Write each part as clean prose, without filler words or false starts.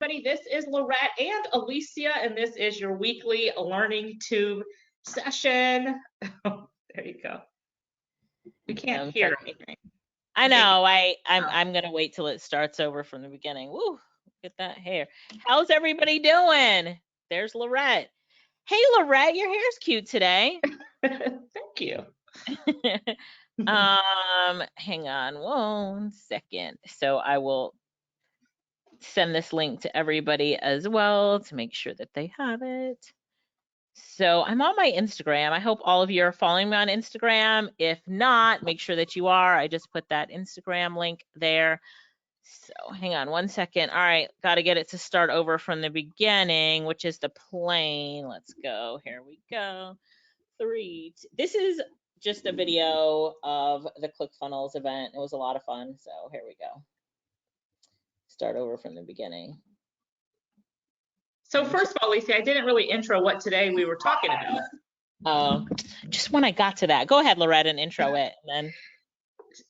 everybody. This is Lorette and Alicia, and this is your weekly Learning Tube session. There you go. You can't hear anything. I know. I'm gonna wait till it starts over from the beginning. Woo! Look at that hair. How's everybody doing? There's Lorette. Hey, Lorette, your hair's cute today. Thank you. Hang on 1 second. So I will send this link to everybody as well to make sure that they have it. So I'm on my Instagram. I hope all of you are following me on Instagram. If not, make sure that you are. I just put that Instagram link there. So hang on 1 second. All right, got to get it to start over from the beginning, which is the plane. Let's go. Here we go. This is just a video of the ClickFunnels event. It was a lot of fun. So here we go. Start over from the beginning. So first of all, Alicia, I didn't really intro what today we were talking about. Just when I got to that. Go ahead, Lorette, and intro it. And then.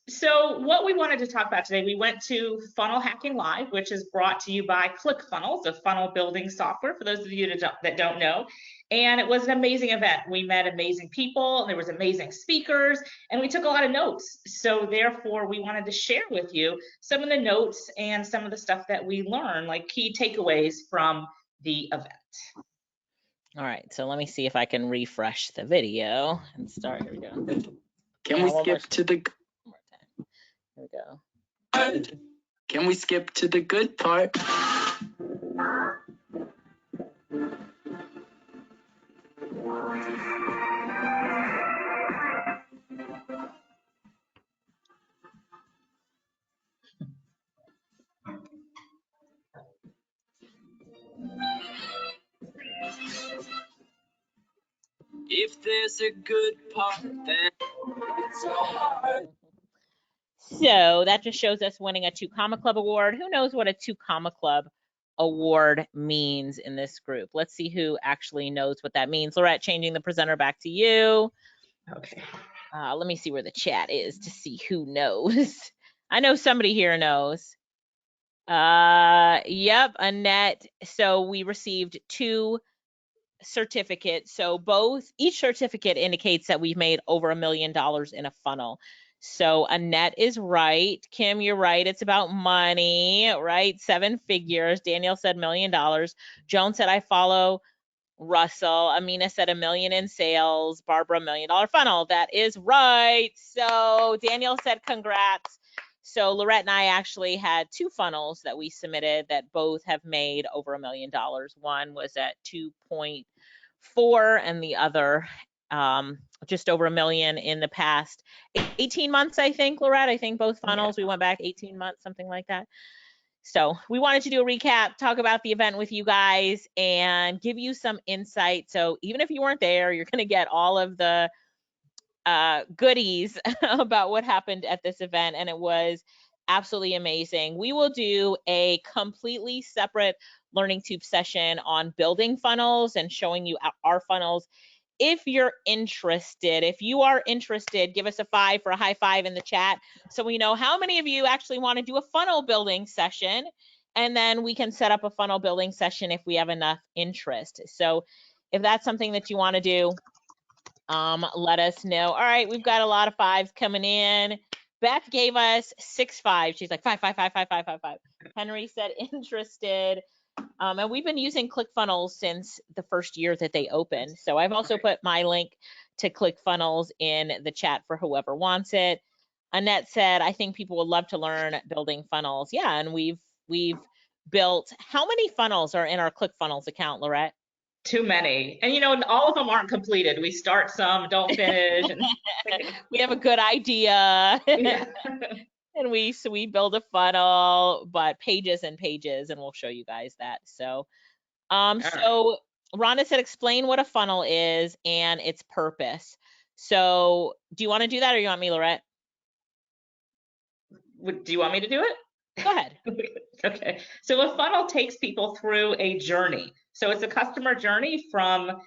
So what we wanted to talk about today, we went to Funnel Hacking Live, which is brought to you by ClickFunnels, a funnel building software for those of you that don't know. And it was an amazing event. We met amazing people, there was amazing speakers, and we took a lot of notes. So therefore, we wanted to share with you some of the notes and some of the stuff that we learned, like key takeaways from the event. All right, so let me see if I can refresh the video and start. Here we go. Can we skip to the... Here we go. Can we skip to the good part? If there's a good part, then it's so hard. So that just shows us winning a 2 Comma Club award. Who knows what a 2 Comma Club award means in this group? Let's see who actually knows what that means. Lorette, changing the presenter back to you. Okay. Let me see where the chat is to see who knows. I know somebody here knows. Yep, Annette. So we received 2 certificates. So each certificate indicates that we've made over $1 million in a funnel. So Annette is right. Kim, you're right. It's about money, right? 7 figures. Danielle said $1 million. Joan said, I follow Russell. Amina said $1 million in sales. Barbara, $1 million funnel. That is right. So Danielle said, congrats. So Lorette and I actually had 2 funnels that we submitted that both have made over $1 million. One was at 2.4 and the other just over $1 million in the past 18 months, I think, Lorette. I think both funnels, we went back 18 months, something like that. So we wanted to do a recap, talk about the event with you guys, and give you some insight. So even if you weren't there, you're going to get all of the goodies about what happened at this event, and it was absolutely amazing. We will do a completely separate Learning Tube session on building funnels and showing you our funnels. If you're interested, if you are interested, give us a 5 for a high 5 in the chat so we know how many of you actually want to do a funnel building session, and then we can set up a funnel building session if we have enough interest. So if that's something that you want to do, let us know. All right, we've got a lot of 5s coming in. Beth gave us 6 5s. She's like 5, 5, 5, 5, 5, 5, 5. Henry said interested. And we've been using ClickFunnels since the first year that they opened. So I've also put my link to ClickFunnels in the chat for whoever wants it. Annette said, I think people would love to learn building funnels. Yeah, and we've built, how many funnels are in our ClickFunnels account, Lorette? Too many. And, you know, all of them aren't completed. We start some, don't finish. And we have a good idea. Yeah. And we build a funnel, but pages and pages, and we'll show you guys that. So, so Rhonda said, explain what a funnel is and its purpose. So do you want to do that, or you want me, Lorette? Do you want me to do it? Go ahead. Okay. So a funnel takes people through a journey. So it's a customer journey from,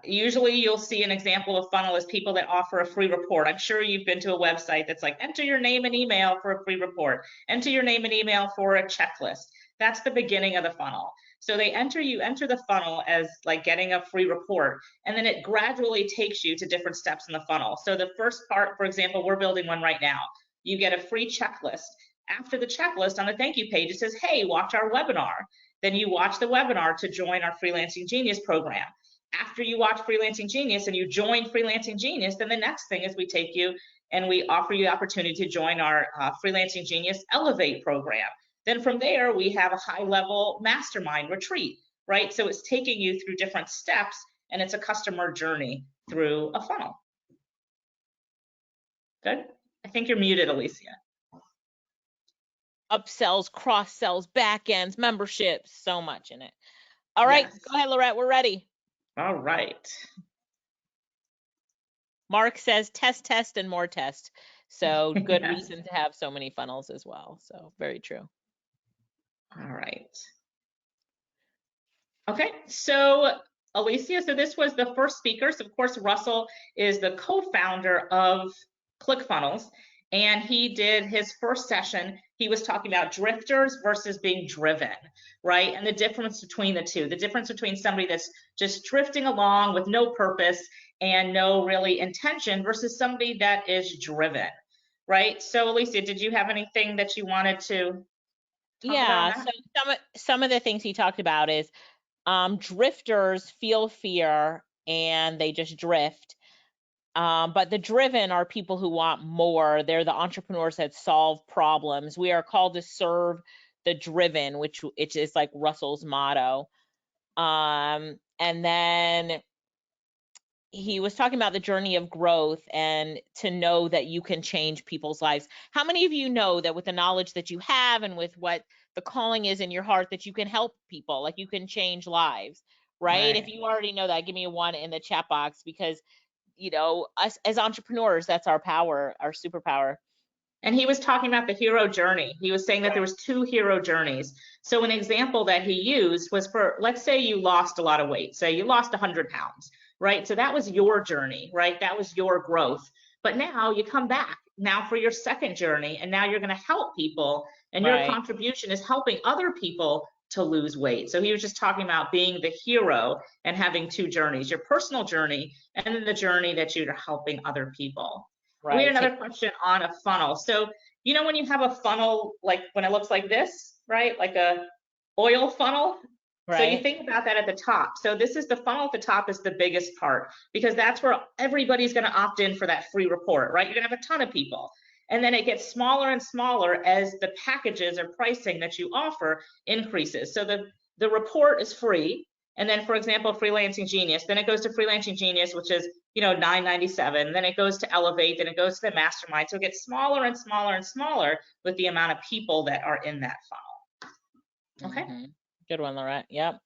usually you'll see an example of funnel as people that offer a free report. I'm sure you've been to a website that's like, enter your name and email for a free report. Enter your name and email for a checklist. That's the beginning of the funnel. So you enter the funnel as like getting a free report, and then it gradually takes you to different steps in the funnel. So the first part, for example, we're building one right now. You get a free checklist. After the checklist on the thank you page, it says, hey, watch our webinar. Then you watch the webinar to join our Freelancing Genius program. After you watch Freelancing Genius and you join Freelancing Genius, then the next thing is we take you and we offer you the opportunity to join our Freelancing Genius Elevate program. Then from there, we have a high-level mastermind retreat, right? So it's taking you through different steps, and it's a customer journey through a funnel. Good? I think you're muted, Alicia. Upsells, cross sells, back ends, memberships, so much in it. All right, Yes. Go ahead, Lorette, we're ready. All right. Mark says test, and more test. So good Yes. reason to have so many funnels as well. So very true. All right. Okay, so Alicia, so this was the first speaker. So of course, Russell is the co-founder of ClickFunnels, and he did his first session. He was talking about drifters versus being driven, right? And the difference between the two, the difference between somebody that's just drifting along with no purpose and no really intention versus somebody that is driven, right? So Alicia, did you have anything that you wanted to talk about? So some of the things he talked about is drifters feel fear and they just drift. But the driven are people who want more. They're the entrepreneurs that solve problems. We are called to serve the driven, which is like Russell's motto. And then he was talking about the journey of growth and to know that you can change people's lives. How many of you know that with the knowledge that you have and with what the calling is in your heart that you can help people, like you can change lives, right? If you already know that, give me a 1 in the chat box, because you know, us as entrepreneurs, that's our power, our superpower. And he was talking about the hero journey. He was saying that there was 2 hero journeys. So an example that he used was for, let's say you lost a lot of weight. Say you lost 100 pounds, right? So that was your journey, right? That was your growth. But now you come back now for your second journey, and now you're going to help people, and your contribution is helping other people to lose weight. So he was just talking about being the hero and having 2 journeys, your personal journey and then the journey that you're helping other people. Right. We had another question on a funnel. So, you know, when you have a funnel, like when it looks like this, right? Like a oil funnel. Right. So you think about that at the top. So this is the funnel at the top is the biggest part, because that's where everybody's going to opt in for that free report, right? You're going to have a ton of people. And then it gets smaller and smaller as the packages or pricing that you offer increases. So the report is free. And then, for example, Freelancing Genius, then it goes to Freelancing Genius, which is, you know, $9.97. Then it goes to Elevate, then it goes to the Mastermind. So it gets smaller and smaller and smaller with the amount of people that are in that funnel. Okay. Mm-hmm. Good one, Lorette. Yep.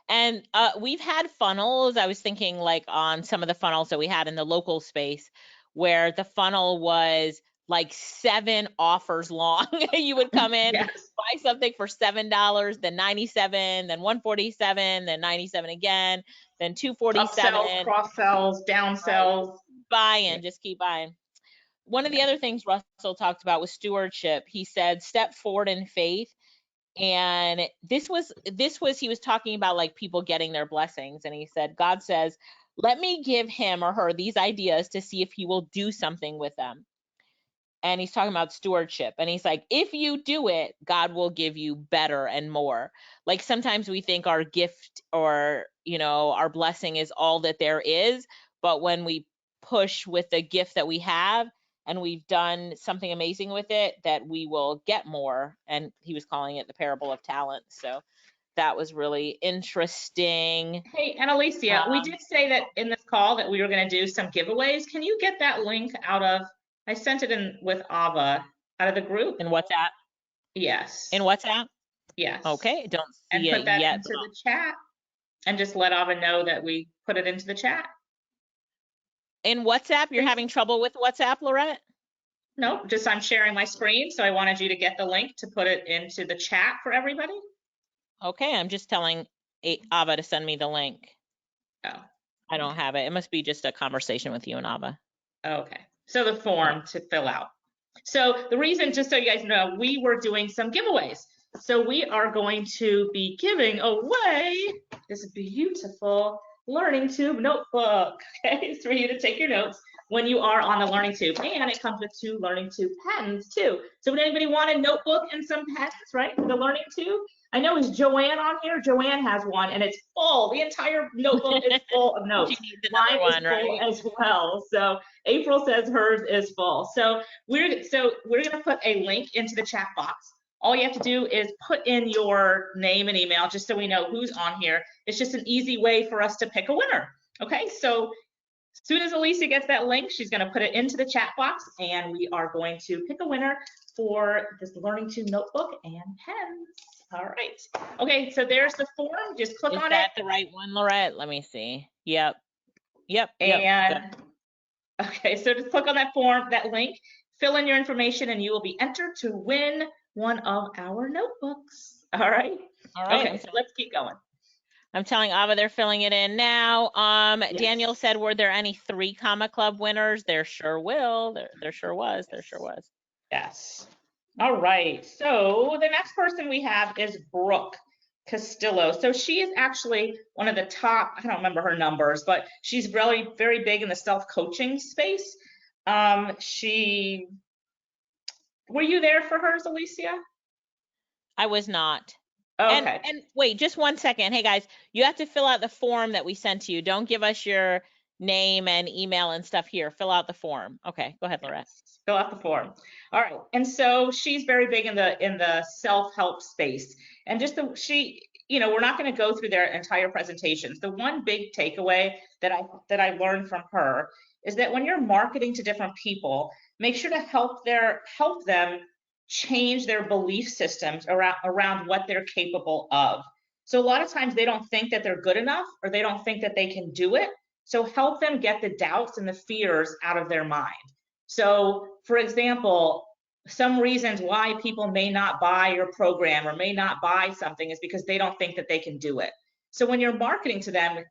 And we've had funnels. I was thinking like on some of the funnels that we had in the local space where the funnel was like 7 offers long. You would come in, yes, buy something for $7, then $97, then $147, then $97 again, then $247. Upsells, cross sells, down sells. Buying, just keep buying. One of the other things Russell talked about was stewardship. He said, step forward in faith. And this was he was talking about like people getting their blessings. And he said, God says, let me give him or her these ideas to see if he will do something with them. And he's talking about stewardship. And he's like, if you do it, God will give you better and more. Like sometimes we think our gift or, you know, our blessing is all that there is. But when we push with the gift that we have and we've done something amazing with it, that we will get more. And he was calling it the parable of talents. So that was really interesting. Hey, and Alicia, we did say that in this call that we were going to do some giveaways. Can you get that link out of, I sent it in with Ava out of the group. In WhatsApp? Yes. In WhatsApp? Yes. Okay, don't see and it put that yet. Into the chat and just let Ava know that we put it into the chat. In WhatsApp, you're having trouble with WhatsApp, Lorette? No, just I'm sharing my screen. So I wanted you to get the link to put it into the chat for everybody. Okay, I'm just telling Ava to send me the link. Oh. I don't have it. It must be just a conversation with you and Ava. Okay. So the form to fill out. So the reason, just so you guys know, we were doing some giveaways. So we are going to be giving away this beautiful Learning Tube notebook. Okay, it's for you to take your notes when you are on the Learning Tube. And it comes with 2 Learning Tube pens too. So would anybody want a notebook and some pens, right, for the Learning Tube? I know, is Joanne on here? Joanne has one and it's full. The entire notebook is full of notes. She needs Mine another is one, full right? as well. So April says hers is full. So we're gonna put a link into the chat box. All you have to do is put in your name and email just so we know who's on here. It's just an easy way for us to pick a winner. Okay, so as soon as Alicia gets that link, she's going to put it into the chat box and we are going to pick a winner for this Learning Tube notebook and pens. All right. Okay, so there's the form. Just click on it. Is that the right one, Lorette? Let me see. Yep. And okay, so just click on that form, that link, fill in your information, and you will be entered to win one of our notebooks. All right. All right. Okay, so let's keep going. I'm telling Ava they're filling it in now. Yes. Daniel said, were there any 3 Comma Club winners? There sure will. There sure was. There sure was. Yes. All right. So the next person we have is Brooke Castillo. So she is actually one of the top, I don't remember her numbers, but she's really very big in the self-coaching space. Were you there for hers, Alicia? I was not. Okay. And wait, just one second. Hey guys, you have to fill out the form that we sent to you. Don't give us your name and email and stuff here. Fill out the form. Okay, go ahead, Lorette. Fill out the form. All right. And so she's very big in the self-help space. And just we're not going to go through their entire presentations. The one big takeaway that I learned from her is that when you're marketing to different people, make sure to help them change their belief systems around what they're capable of. So a lot of times they don't think that they're good enough or they don't think that they can do it. So help them get the doubts and the fears out of their mind. So for example, some reasons why people may not buy your program or may not buy something is because they don't think that they can do it. So when you're marketing to them,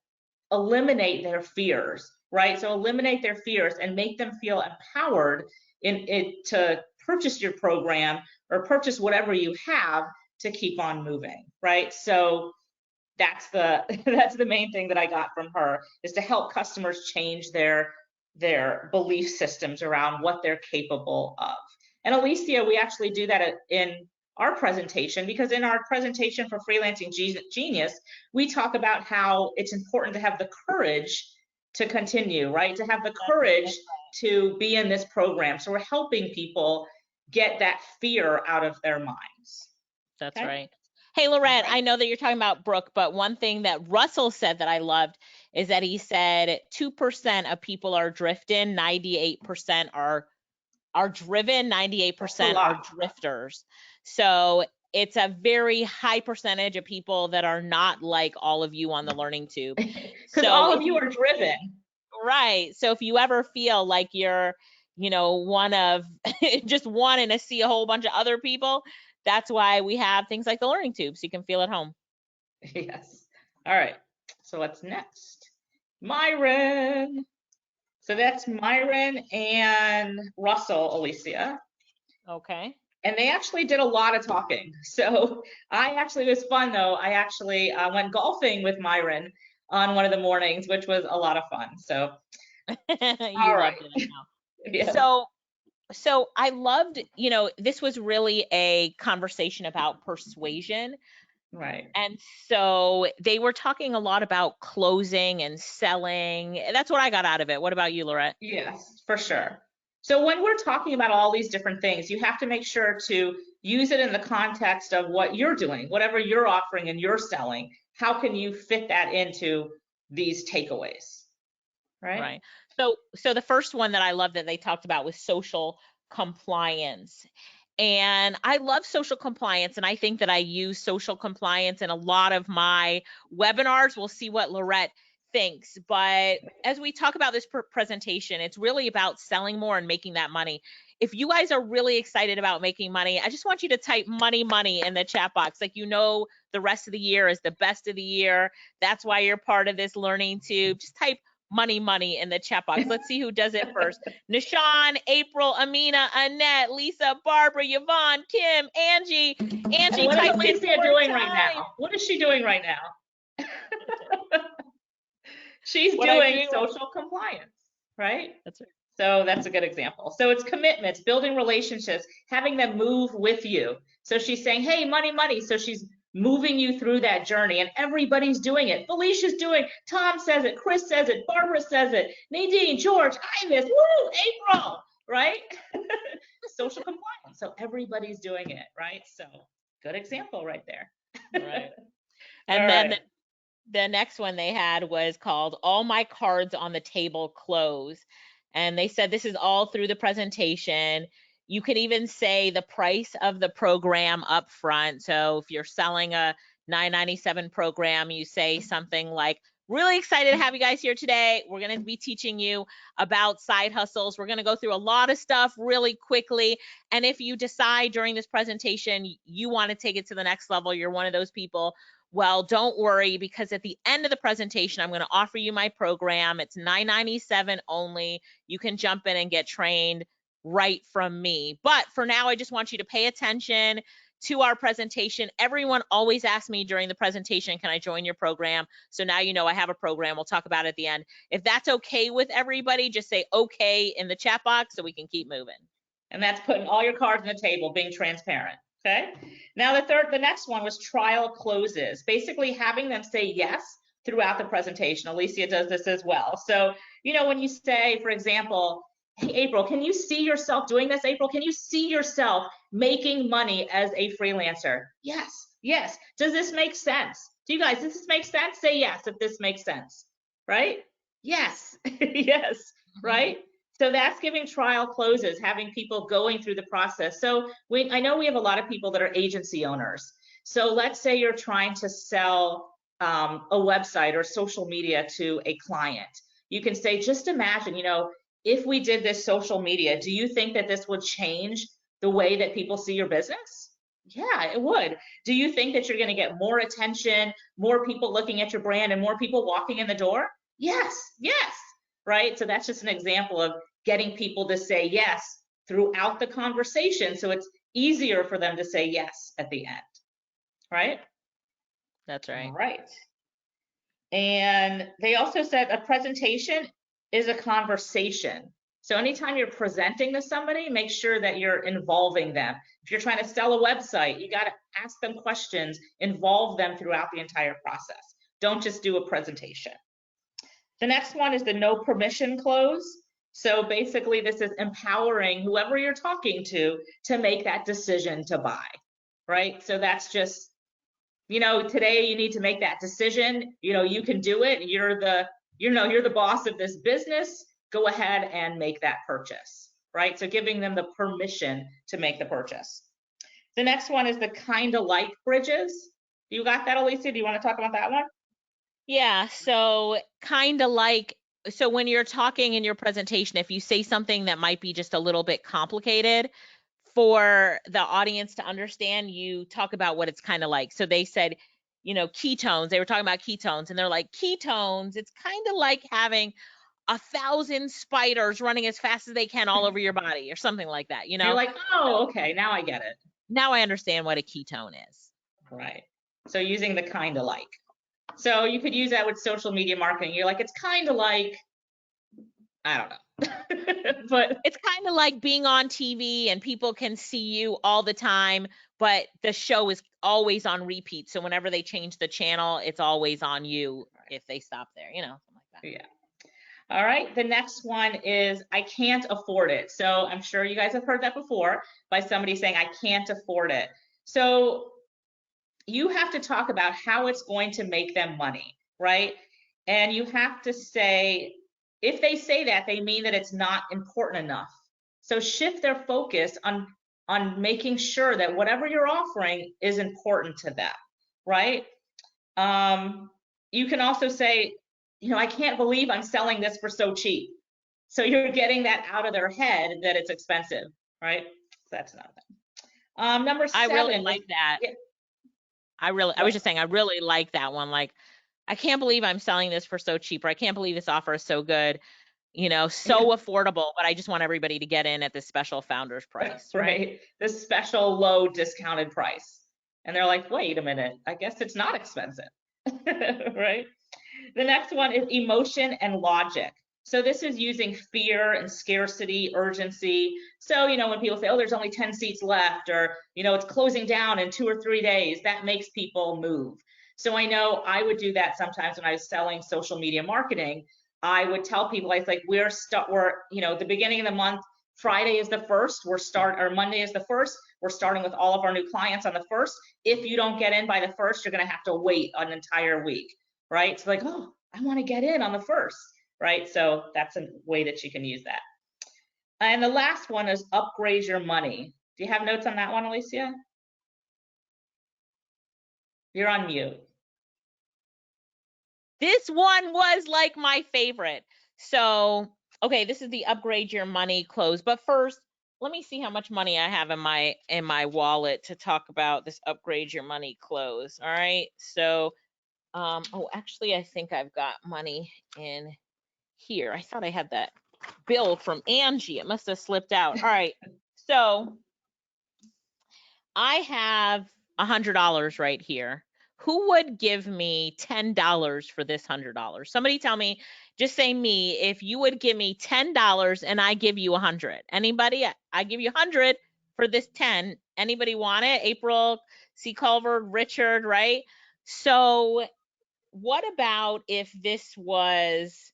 eliminate their fears, right? So eliminate their fears and make them feel empowered to purchase your program or purchase whatever you have to keep on moving, right? So that's the main thing that I got from her, is to help customers change their belief systems around what they're capable of. And Alicia, we actually do that in our presentation, because in our presentation for Freelancing Genius, we talk about how it's important to have the courage to continue, right? To have the courage to be in this program. So we're helping people get that fear out of their minds. That's right. Hey, Lorette, I know that you're talking about Brooke, but one thing that Russell said that I loved is that he said 2% of people are drifting, 98% are driven, 98% are drifters. So it's a very high percentage of people that are not like all of you on the Learning Tube. Because all of you are driven. Right. So if you ever feel like you're, one of just one in a sea, a whole bunch of other people, that's why we have things like the Learning Tube, so you can feel at home. Yes. All right. So what's next? Myron. So that's Myron and Russell, Alicia. Okay. And they actually did a lot of talking. So it was fun though. I actually went golfing with Myron on one of the mornings, which was a lot of fun. So all right. Yeah. So I loved, this was really a conversation about persuasion. Right. And so they were talking a lot about closing and selling. That's what I got out of it. What about you, Lorette? Yes, for sure. So when we're talking about all these different things, you have to make sure to use it in the context of what you're doing, whatever you're offering and you're selling. How can you fit that into these takeaways? Right. So the first one that I love that they talked about was social compliance. And I love social compliance, and I think that I use social compliance in a lot of my webinars. We'll see what Lorette thinks. But as we talk about this presentation, it's really about selling more and making that money. If you guys are really excited about making money, I just want you to type money in the chat box. Like, the rest of the year is the best of the year. That's why you're part of this Learning Tube. Just type money in the chat box. Let's see who does it first. Nishan, April, Amina, Annette, Lisa, Barbara, Yvonne, Kim, Angie. Angie what is typed in Alicia 4 doing right times. now? What is she doing right now? She's What I'm doing doing social compliance, right? That's right. So that's a good example. So it's commitments, building relationships, having them move with you. So she's saying, hey, money. So she's moving you through that journey, and everybody's doing it. Felicia's doing, Tom says it, Chris says it, Barbara says it, Nadine, George, Ivis, woo, April, right? Social compliance. So everybody's doing it, right? So good example right there. Right. And then the next one they had was called All My Cards on the Table Close. And they said this is all through the presentation. You could even say the price of the program up front. So if you're selling a $9.97 program, you say something like, really excited to have you guys here today. We're going to be teaching you about side hustles. We're going to go through a lot of stuff really quickly. And if you decide during this presentation you want to take it to the next level, you're one of those people, well, don't worry, because at the end of the presentation, I'm going to offer you my program. It's $9.97 only. You can jump in and get trained right from me. But for now, I just want you to pay attention to our presentation. Everyone always asks me during the presentation, can I join your program? So now you know I have a program. We'll talk about it at the end. If that's okay with everybody, just say okay in the chat box so we can keep moving. And that's putting all your cards on the table, being transparent. Okay. Now the next one was trial closes, basically having them say yes throughout the presentation. Alicia does this as well. So, you know, when you say, for example, hey, April, can you see yourself doing this? April, can you see yourself making money as a freelancer? Yes, yes. Does this make sense? Do you guys, does this make sense? Say yes if this makes sense, right? Yes, yes, right? So that's giving trial closes, having people going through the process. So I know we have a lot of people that are agency owners. So let's say you're trying to sell a website or social media to a client. You can say, just imagine, you know, if we did this social media, do you think that this would change the way that people see your business? Yeah, it would. Do you think that you're going to get more attention, more people looking at your brand, and more people walking in the door? Yes, yes, right? So that's just an example of getting people to say yes throughout the conversation, so it's easier for them to say yes at the end, right? That's right. All right. And they also said a presentation is a conversation. So anytime you're presenting to somebody, make sure that you're involving them. If you're trying to sell a website, you got to ask them questions, involve them throughout the entire process. Don't just do a presentation. The next one is the no permission close. So basically this is empowering whoever you're talking to make that decision to buy, right? So that's just, you know, today you need to make that decision. You know, you can do it. You're the boss of this business. Go ahead and make that purchase, right? So giving them the permission to make the purchase. The next one is the kind of like bridges. You got that, Alicia? Do you want to talk about that one? Yeah, so kind of like, so when you're talking in your presentation, if you say something that might be just a little bit complicated for the audience to understand, you talk about what it's kind of like. So they said, you know, ketones, they were talking about ketones, and they're like, ketones, it's kind of like having 1,000 spiders running as fast as they can all over your body or something like that, you know? You're like, oh, okay, now I get it. Now I understand what a ketone is. Right. So using the kind of like. So you could use that with social media marketing. You're like, it's kind of like, I don't know. But it's kind of like being on TV and people can see you all the time, but the show is always on repeat. So whenever they change the channel, it's always on you if they stop there, you know, something like that. Yeah. All right. The next one is I can't afford it. So I'm sure you guys have heard that before by somebody saying I can't afford it. So you have to talk about how it's going to make them money, right? And you have to say, if they say that, they mean that it's not important enough. So shift their focus on making sure that whatever you're offering is important to them, right? You can also say, you know, I can't believe I'm selling this for so cheap. So you're getting that out of their head that it's expensive, right? That's another thing. Number 7. I really like that. Yeah. I was just saying, I really like that one. Like, I can't believe I'm selling this for so cheap, or I can't believe this offer is so good, you know, so affordable, but I just want everybody to get in at this special founder's price, right? Right. This special low discounted price. And they're like, wait a minute, I guess it's not expensive. Right. The next one is emotion and logic. So this is using fear and scarcity, urgency. So, you know, when people say, oh, there's only 10 seats left, or, you know, it's closing down in 2 or 3 days, that makes people move. So I know I would do that sometimes when I was selling social media marketing. I would tell people, I was like, we're, you know, the beginning of the month, Friday is the 1st, or Monday is the 1st. We're starting with all of our new clients on the 1st. If you don't get in by the 1st, you're going to have to wait an entire week, right? So like, oh, I want to get in on the 1st, right? So that's a way that you can use that. And the last one is upgrade your money. Do you have notes on that one, Alicia? You're on mute. This one was like my favorite. So, okay, this is the upgrade your money close. But first, let me see how much money I have in my wallet to talk about this upgrade your money close. All right. So, oh, actually, I think I've got money in here. I thought I had that bill from Angie. It must have slipped out. All right. So I have $100 right here. Who would give me $10 for this $100? Somebody tell me, just say me, if you would give me $10 and I give you 100. Anybody? I give you 100 for this 10. Anybody want it? April, C. Culver, Richard, right? So what about if this was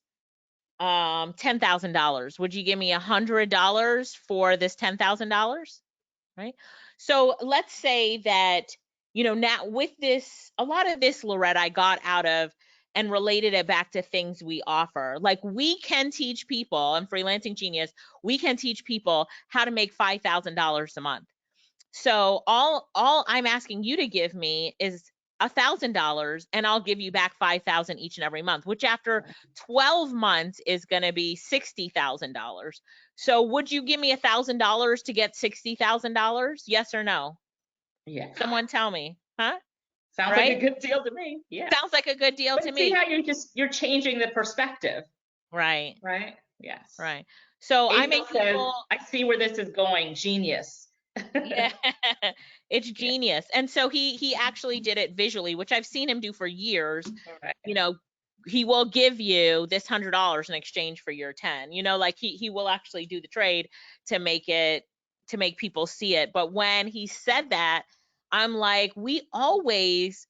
$10,000? Would you give me $100 for this $10,000? Right? So let's say that, you know, now with this, a lot of this, Lorette, I got out of and related it back to things we offer. Like we can teach people, and Freelancing Genius, we can teach people how to make $5,000 a month. So all I'm asking you to give me is $1,000, and I'll give you back 5,000 each and every month, which after 12 months is going to be $60,000. So would you give me $1,000 to get $60,000? Yes or no? Yeah. Someone tell me, huh? Sounds right? like a good deal to me. Yeah. Sounds like a good deal But to see me. how you're changing the perspective. Right. Right. Yes. Right. So I make people. I see where this is going. Genius. Yeah, it's genius. And so he actually did it visually, which I've seen him do for years. Right. You know, he will give you this $100 in exchange for your 10. You know, like he will actually do the trade to make people see it. But when he said that, I'm like, we always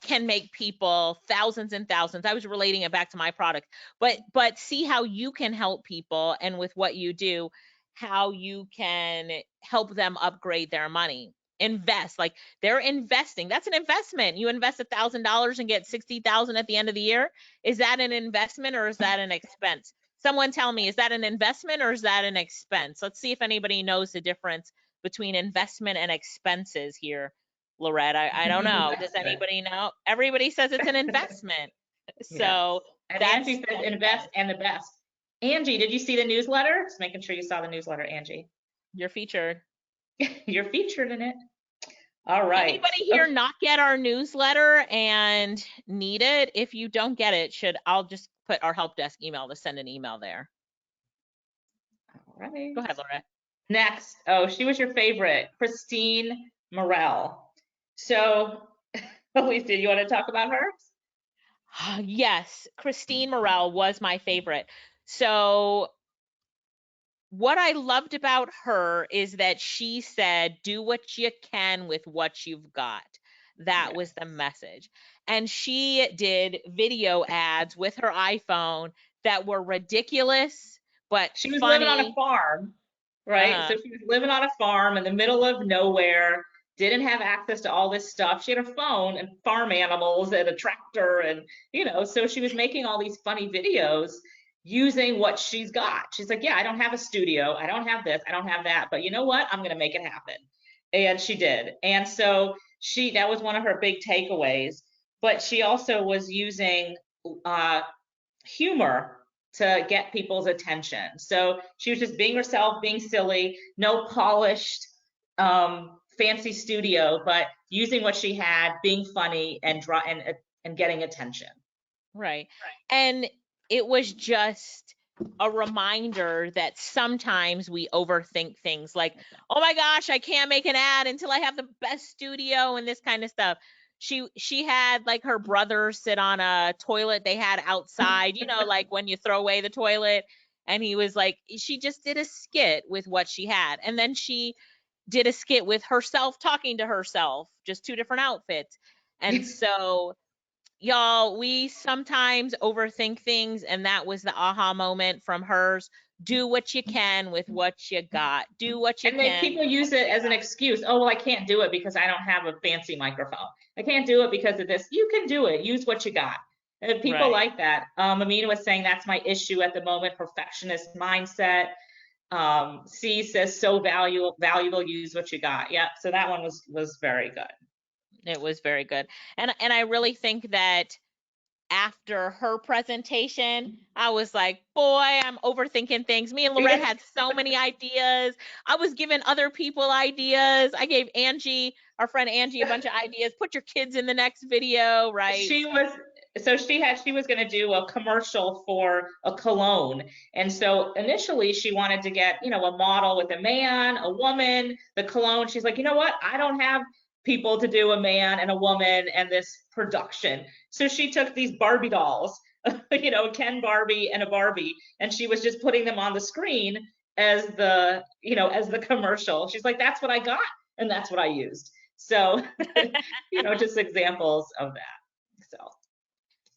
can make people thousands and thousands. I was relating it back to my product, but see how you can help people, and with what you do, how you can help them upgrade their money. Invest, like they're investing. That's an investment. You invest $1,000 and get 60,000 at the end of the year. Is that an investment or is that an expense? Someone tell me, is that an investment or is that an expense? Let's see if anybody knows the difference between investment and expenses here. Lorette, I don't know. Does anybody know? Everybody says it's an investment. So and Angie says invest and the best. Angie, did you see the newsletter? Just making sure you saw the newsletter, Angie. You're featured. You're featured in it. All right. Anybody here not get our newsletter and need it? If you don't get it, I'll just put our help desk email to send an email there. All right. Go ahead, Lorette. Next. Oh, she was your favorite, Christine Morel. So, Alicia, you want to talk about her? Yes, Christine Morel was my favorite. So what I loved about her is that she said, do what you can with what you've got. That was the message. And she did video ads with her iPhone that were ridiculous, but she was funny. living on a farm, right? So she was living on a farm in the middle of nowhere, didn't have access to all this stuff. She had a phone and farm animals and a tractor, and, you know, so she was making all these funny videos using what she's got. She's like, yeah, I don't have a studio. I don't have this. I don't have that. But you know what? I'm going to make it happen. And she did. And so that was one of her big takeaways. But she also was using humor to get people's attention. So she was just being herself, being silly, no polished, fancy studio, but using what she had, being funny and getting attention. Right. And it was just a reminder that sometimes we overthink things like, oh my gosh, I can't make an ad until I have the best studio and this kind of stuff. She had like her brother sit on a toilet they had outside, you know, like when you throw away the toilet. And he was like, she just did a skit with what she had. And then she did a skit with herself talking to herself, just two different outfits. And so y'all, we sometimes overthink things, and that was the aha moment from hers. Do what you can with what you got. Do what you And then can. people use it as an excuse. Oh, well, I can't do it because I don't have a fancy microphone. I can't do it because of this. You can do it. Use what you got. And people Right. like that. Amina was saying that's my issue at the moment, perfectionist mindset. C says so valuable, use what you got. Yeah, so that one was very good. It was very good. And I really think that after her presentation, I was like, boy, I'm overthinking things. Me and Lorette had so many ideas. I was giving other people ideas. I gave Angie, our friend Angie, a bunch of ideas. Put your kids in the next video, right? She was going to do a commercial for a cologne. And so initially she wanted to get, you know, a model with a man, a woman, the cologne. She's like, you know what? I don't have people to do a man and a woman and this production. So she took these Barbie dolls, you know, Ken Barbie and a Barbie, and she was just putting them on the screen as the, you know, as the commercial. She's like, that's what I got and that's what I used. So, you know, just examples of that. So,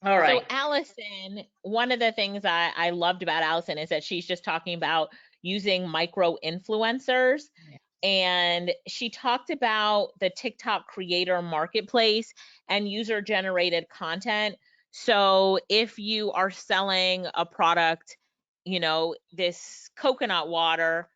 all right. So Allison, one of the things I loved about Allison is that she's just talking about using micro influencers. And she talked about the TikTok creator marketplace and user generated content. So if you are selling a product, you know, this coconut water,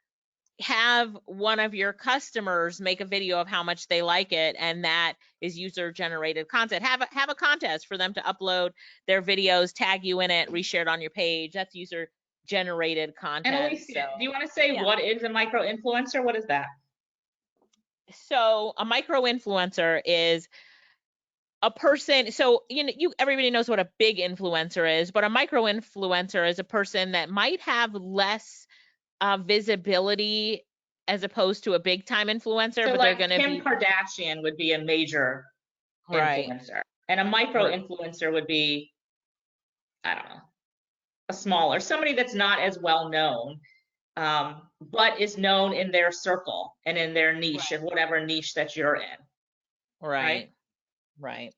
have one of your customers make a video of how much they like it, and that is user generated content. Have a contest for them to upload their videos, tag you in it, reshare it on your page. That's user generated content. And Alicia, do you want to say what is a micro influencer? What is that? So a micro influencer is a person, so you know, everybody knows what a big influencer is, but a micro influencer is a person that might have less visibility as opposed to a big time influencer, so but like they're going to Kim be Kardashian would be a major influencer, and a micro influencer would be, I don't know, a smaller, somebody that's not as well known, but is known in their circle and in their niche, of whatever niche that you're in. Right.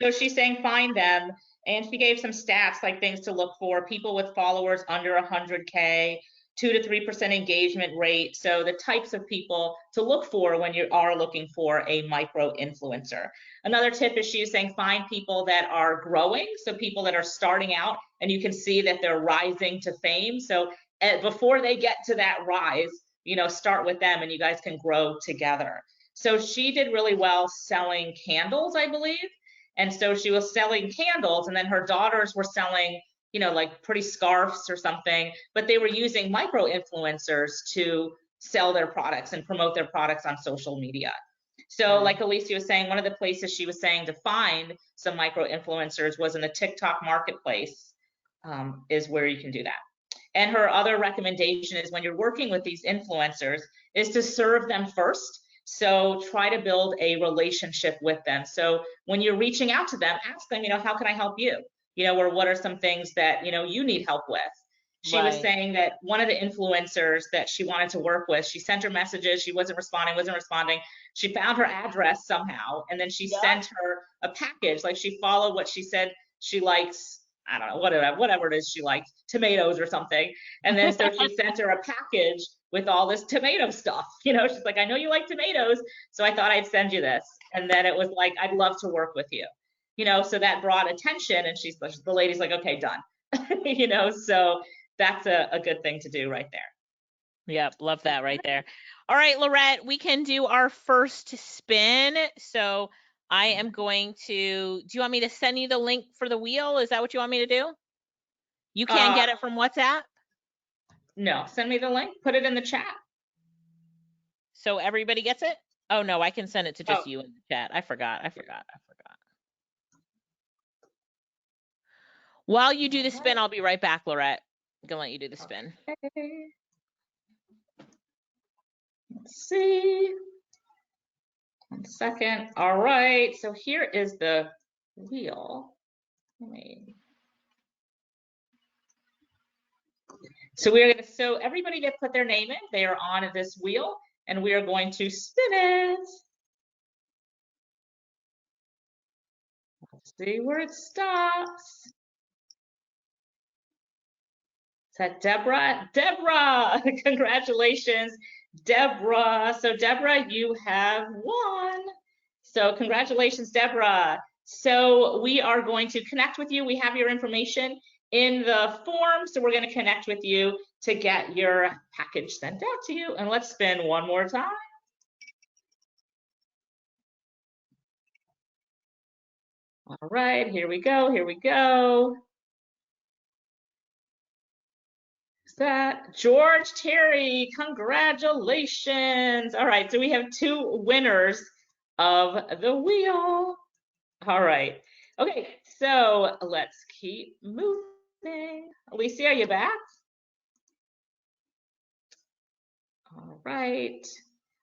So she's saying find them, and she gave some stats like things to look for: people with followers under 100K, 2 to 3% engagement rate. So the types of people to look for when you are looking for a micro influencer. Another tip is she's saying find people that are growing, so people that are starting out and you can see that they're rising to fame. So before they get to that rise, you know, start with them and you guys can grow together. So she did really well selling candles, I believe. And so she was selling candles, and then her daughters were selling, you know, like pretty scarves or something, but they were using micro influencers to sell their products and promote their products on social media. So like Alicia was saying, one of the places she was saying to find some micro influencers was in the TikTok marketplace, is where you can do that. And her other recommendation is when you're working with these influencers is to serve them first. So try to build a relationship with them. So when you're reaching out to them, ask them, you know, how can I help you? You know, or what are some things that, you know, you need help with? She was saying that one of the influencers that she wanted to work with, she sent her messages, she wasn't responding. She found her address somehow, and then she sent her a package. Like she followed what she said she likes, I don't know, whatever it is she likes, tomatoes or something. And then so she sent her a package with all this tomato stuff. You know, she's like, I know you like tomatoes, so I thought I'd send you this. And then it was like, I'd love to work with you. You know, so that brought attention, and the lady's like, okay, done. You know, so that's a good thing to do right there. Yep, love that right there. All right, Lorette, we can do our first spin. So I am going to, do you want me to send you the link for the wheel? Is that what you want me to do? You can't get it from WhatsApp? No, send me the link, put it in the chat. So everybody gets it? Oh no, I can send it to just you in the chat. I forgot. While you do the spin, I'll be right back, Lorette. I'm gonna let you do the spin. Okay. Let's see. 1 second. All right. So here is the wheel. So everybody that put their name in, they are on this wheel, and we are going to spin it. Let's see where it stops. Is that Deborah? Deborah, congratulations, Deborah. So Deborah, you have won. So congratulations, Deborah. So we are going to connect with you. We have your information in the form. So we're going to connect with you to get your package sent out to you. And let's spin one more time. All right, here we go. Here we go. That George Terry, congratulations. All right, so we have 2 winners of the wheel. All right, okay, so let's keep moving. Alicia, are you back? All right.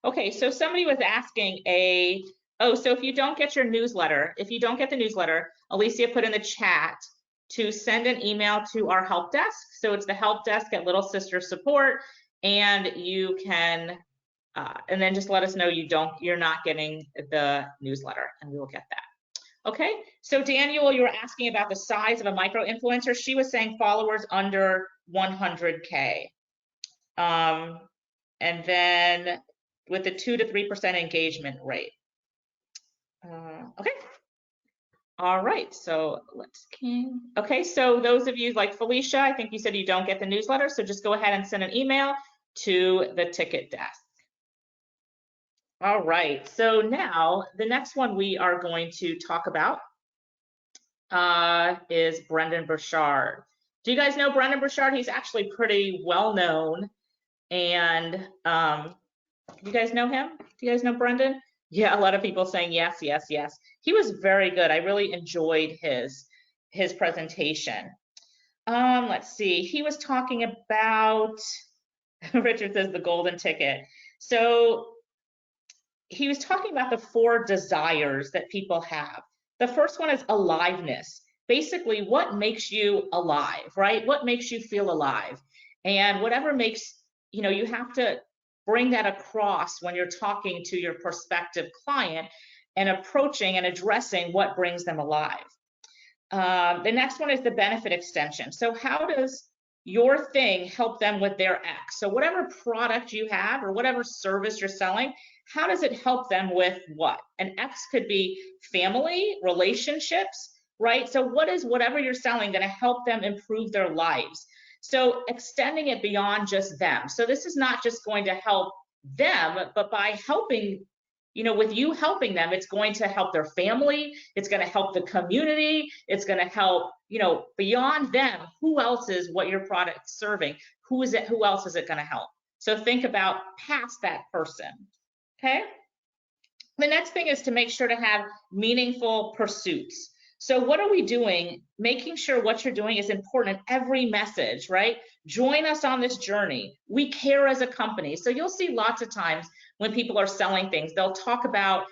Okay, so somebody was asking so if you don't get your newsletter, if you don't get the newsletter, Alicia put in the chat to send an email to our help desk. So it's the help desk at Little Sister Support, and you can, and then just let us know you're not getting the newsletter, and we will get that. Okay, so Daniel, you were asking about the size of a micro influencer. She was saying followers under 100K. And then with the 2 to 3% engagement rate. Okay. All right, so okay, so those of you like Felicia, I think you said you don't get the newsletter, so just go ahead and send an email to the ticket desk. All right, so now the next one we are going to talk about is Brendan Burchard. Do you guys know Brendan Burchard? He's actually pretty well known, and you guys know him? Do you guys know Brendan? Yeah, a lot of people saying yes, yes, yes. He was very good. I really enjoyed his presentation. Let's see. He was talking about, Richard says the golden ticket. So he was talking about the 4 desires that people have. The first one is aliveness. Basically, what makes you alive, right? What makes you feel alive? And whatever makes, you have to bring that across when you're talking to your prospective client and approaching and addressing what brings them alive. The next one is the benefit extension. So how does your thing help them with their X? So whatever product you have or whatever service you're selling, how does it help them with what? An X could be family, relationships, right? So what is whatever you're selling going to help them improve their lives? So extending it beyond just them. So this is not just going to help them, but by helping, with you helping them, it's going to help their family, it's going to help the community, it's going to help, beyond them, who else is what your product's serving? Who else is it going to help? So think about past that person, okay? The next thing is to make sure to have meaningful pursuits. So what are we doing? Making sure what you're doing is important in every message, right? Join us on this journey. We care as a company. So you'll see lots of times when people are selling things, they'll talk about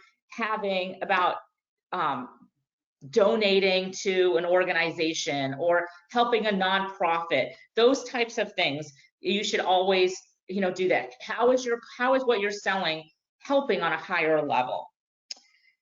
donating to an organization or helping a nonprofit. Those types of things, you should always, do that. How is what you're selling helping on a higher level?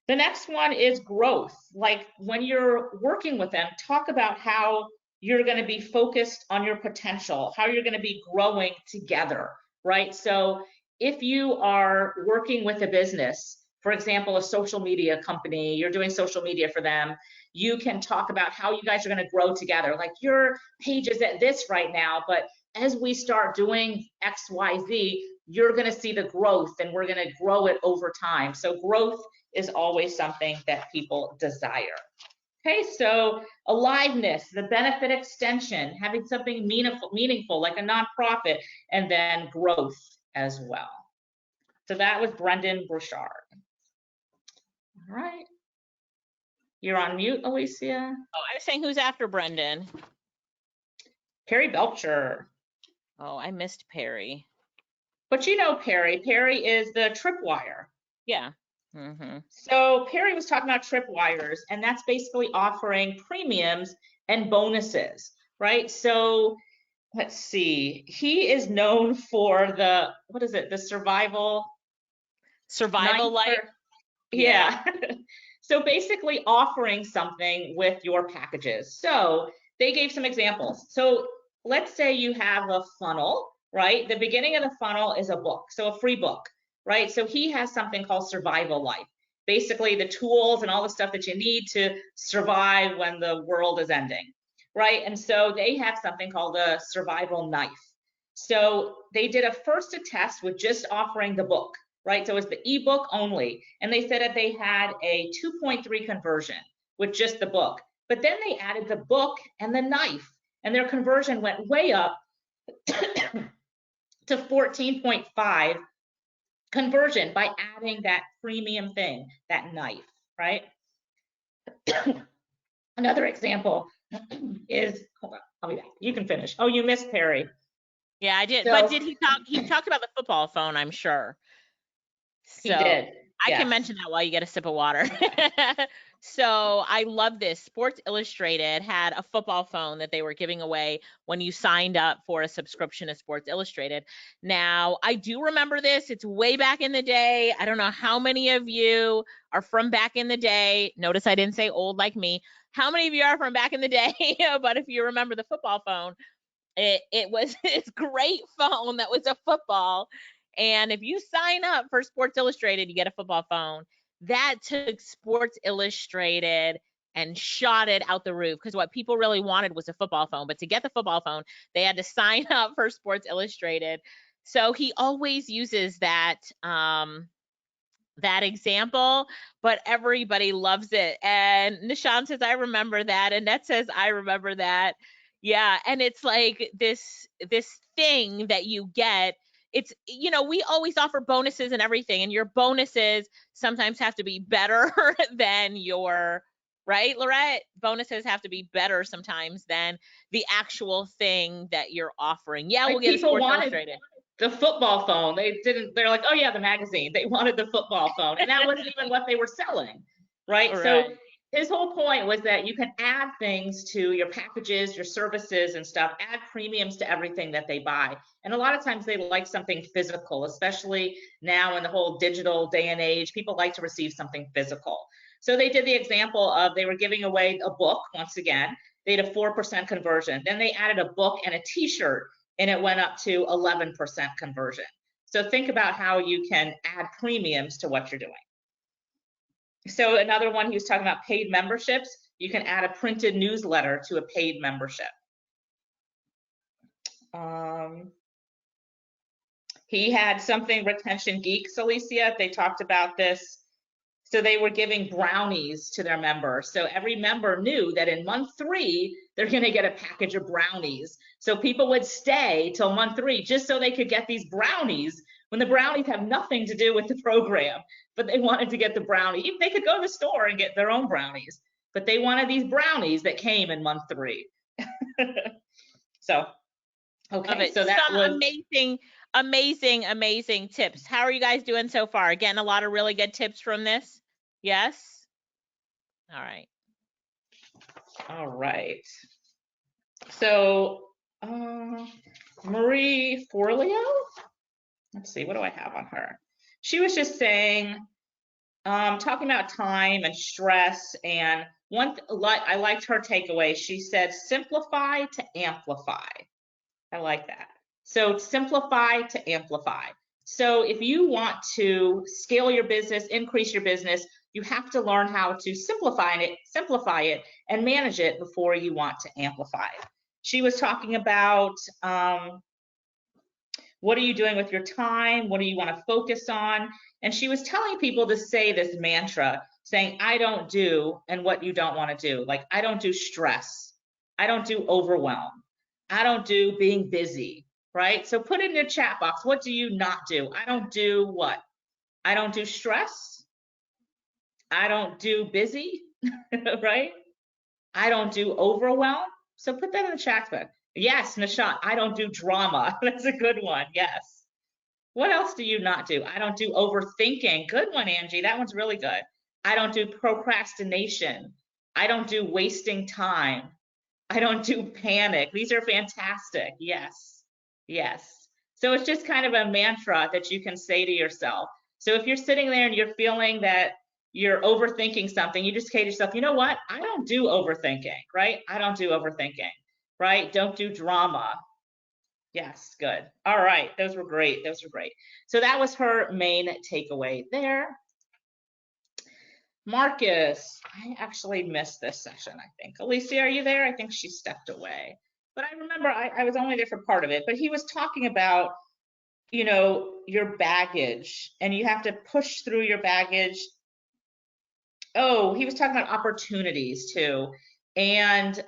The next one is growth. Like when you're working with them, talk about how you're going to be focused on your potential, how you're going to be growing together, right? So if you are working with a business, for example, a social media company, you're doing social media for them, you can talk about how you guys are going to grow together. Like your page is at this right now, but as we start doing X, Y, Z, you're going to see the growth and we're going to grow it over time. So growth is always something that people desire. Okay, so aliveness, the benefit extension, having something meaningful like a nonprofit, and then growth as well. So that was Brendan Burchard. All right. You're on mute, Alicia. Oh, I was saying who's after Brendan? Perry Belcher. Oh, I missed Perry. But you know Perry. Perry is the tripwire. Yeah. Mm-hmm. So Perry was talking about tripwires, and that's basically offering premiums and bonuses, right? So let's see. He is known for the, what is it? The survival Life. Yeah. So basically offering something with your packages. So they gave some examples. So let's say you have a funnel, right? The beginning of the funnel is a book, so a free book, right? So he has something called Survival Life. Basically the tools and all the stuff that you need to survive when the world is ending, right? And so they have something called a Survival Knife. So they did a first test with just offering the book, right? So it's the ebook only. And they said that they had a 2.3 conversion with just the book. But then they added the book and the knife, and their conversion went way up to 14.5 conversion by adding that premium thing, that knife, right? Another example is, hold on, I'll be back. You can finish. Oh, you missed Perry. Yeah, I did. So, but did he talk? He talked about the football phone, I'm sure. He did. I yes. can mention that while you get a sip of water. So I love this. Sports Illustrated had a football phone that they were giving away when you signed up for a subscription to Sports Illustrated. Now, I do remember this. It's way back in the day. I don't know how many of you are from back in the day. Notice I didn't say old like me. How many of you are from back in the day? But if you remember the football phone, it was this great phone that was a football. And if you sign up for Sports Illustrated, you get a football phone. That took Sports Illustrated and shot it out the roof, because what people really wanted was a football phone. But to get the football phone, they had to sign up for Sports Illustrated. So he always uses that that example, but everybody loves it. And Nishan says, I remember that. Annette says, I remember that. Yeah. And it's like this thing that you get. It's, you know, we always offer bonuses and everything, and your bonuses sometimes have to be better than your, right, Lorette? Bonuses have to be better sometimes than the actual thing that you're offering. Yeah, we'll get a Sports Illustrated. The football phone. They're like, oh yeah, the magazine. They wanted the football phone. And that wasn't even what they were selling, right? So his whole point was that you can add things to your packages, your services and stuff, add premiums to everything that they buy. And a lot of times they like something physical, especially now in the whole digital day and age, people like to receive something physical. So they did the example of, they were giving away a book once again. They had a 4% conversion. Then they added a book and a t-shirt, and it went up to 11% conversion. So think about how you can add premiums to what you're doing. So another one, he was talking about paid memberships. You can add a printed newsletter to a paid membership. He had something, Retention Geeks, Alicia, they talked about this. So they were giving brownies to their members. So every member knew that in month 3, they're going to get a package of brownies. So people would stay till month 3 just so they could get these brownies, when the brownies have nothing to do with the program, but they wanted to get the brownie. They could go to the store and get their own brownies, but they wanted these brownies that came in month 3. So, okay, so that was amazing tips. How are you guys doing so far? Getting a lot of really good tips from this? Yes? All right. All right. So, Marie Forleo, let's see, what do I have on her? She was just saying, talking about time and stress, and I liked her takeaway. She said, simplify to amplify. I like that. So simplify to amplify. So if you want to scale your business, increase your business, you have to learn how to simplify it and manage it before you want to amplify it. She was talking about what are you doing with your time? What do you want to focus on? And she was telling people to say this mantra, saying, I don't do, and what you don't want to do. Like, I don't do stress. I don't do overwhelm. I don't do being busy, right? So put it in the chat box. What do you not do? I don't do what? I don't do stress. I don't do busy. right? I don't do overwhelm. So put that in the chat book. Yes, Nishat, I don't do drama. That's a good one. Yes. What else do you not do? I don't do overthinking. Good one, Angie. That one's really good. I don't do procrastination. I don't do wasting time. I don't do panic. These are fantastic. Yes. Yes. So it's just kind of a mantra that you can say to yourself. So if you're sitting there and you're feeling that you're overthinking something, you just say to yourself, you know what? I don't do overthinking, right? I don't do overthinking, right? Don't do drama. Yes, good. All right, those were great. Those were great. So that was her main takeaway there. Marcus, I actually missed this session, I think. Alicia, are you there? I think she stepped away. But I remember I was only there for part of it, but he was talking about, you know, your baggage, and you have to push through your baggage. Oh, he was talking about opportunities too, and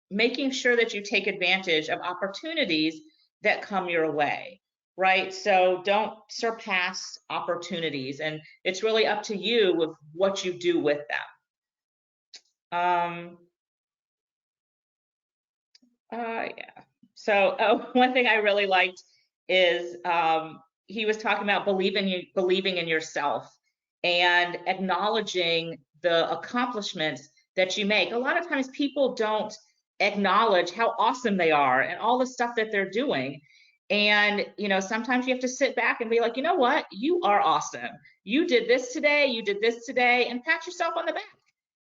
making sure that you take advantage of opportunities that come your way, right? So don't surpass opportunities, and it's really up to you with what you do with them. Yeah. So one thing I really liked is he was talking about believing in yourself and acknowledging the accomplishments that you make. A lot of times people don't acknowledge how awesome they are and all the stuff that they're doing. And, you know, sometimes you have to sit back and be like, you know what? You are awesome. You did this today, you did this today, and pat yourself on the back,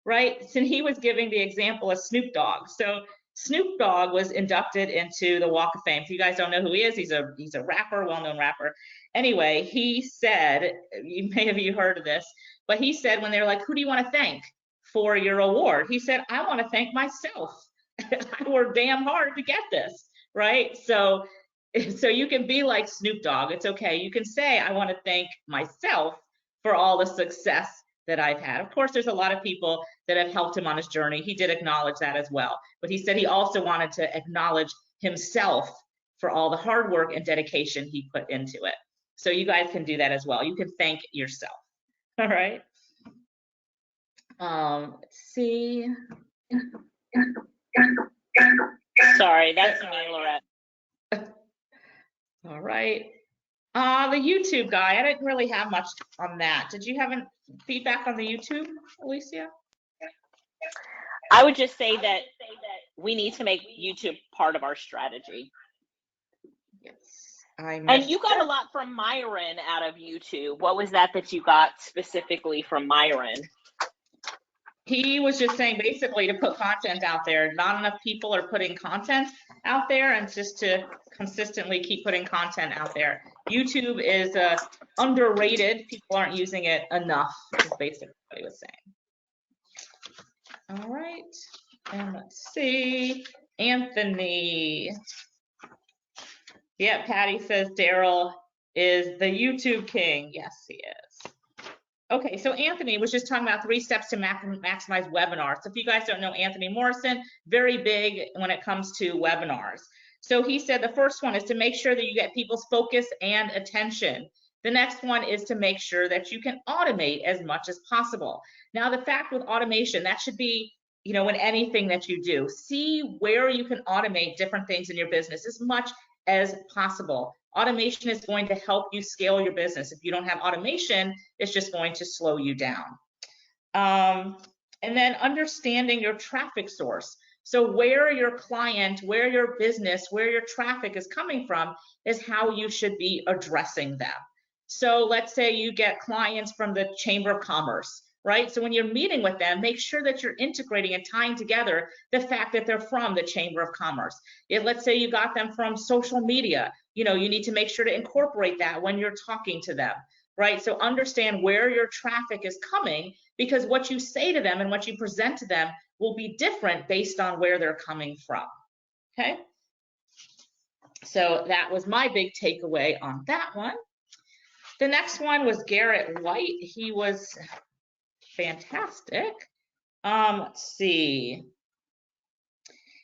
right? So he was giving the example of Snoop Dogg. So Snoop Dogg was inducted into the Walk of Fame. If you guys don't know who he is, he's a rapper, well-known rapper. Anyway, he said, you may have you heard of this, but he said when they're like, who do you want to thank for your award? He said, I want to thank myself. I worked damn hard to get this, right? So you can be like Snoop Dogg. It's okay. You can say, I want to thank myself for all the success that I've had. Of course, there's a lot of people that have helped him on his journey. He did acknowledge that as well. But he said he also wanted to acknowledge himself for all the hard work and dedication he put into it. So you guys can do that as well. You can thank yourself. All right. Let's see. Sorry, that's me, Lorette. All right. The YouTube guy, I didn't really have much on that. Did you have any feedback on the YouTube, Alicia? I would just say that we need to make YouTube part of our strategy. Yes. And you got a lot from Myron out of YouTube. What was that you got specifically from Myron? He was just saying basically to put content out there. Not enough people are putting content out there, and just to consistently keep putting content out there. YouTube is underrated. People aren't using it enough, is basically what he was saying. All right, and let's see. Anthony. Yeah, Patty says Daryl is the YouTube king. Yes, he is. Okay, so Anthony was just talking about 3 steps to maximize webinars. So if you guys don't know Anthony Morrison, very big when it comes to webinars. So he said the first one is to make sure that you get people's focus and attention. The next one is to make sure that you can automate as much as possible. Now, the fact with automation, that should be, you know, in anything that you do. See where you can automate different things in your business as much as possible. Automation is going to help you scale your business. If you don't have automation, it's just going to slow you down. And then understanding your traffic source. So where your client, where your business, where your traffic is coming from is how you should be addressing them. So let's say you get clients from the Chamber of Commerce, right? So when you're meeting with them, make sure that you're integrating and tying together the fact that they're from the Chamber of Commerce. Let's say you got them from social media, you know, you need to make sure to incorporate that when you're talking to them, right? So understand where your traffic is coming, because what you say to them and what you present to them will be different based on where they're coming from, okay? So that was my big takeaway on that one. The next one was Garrett White. He was fantastic. Let's see.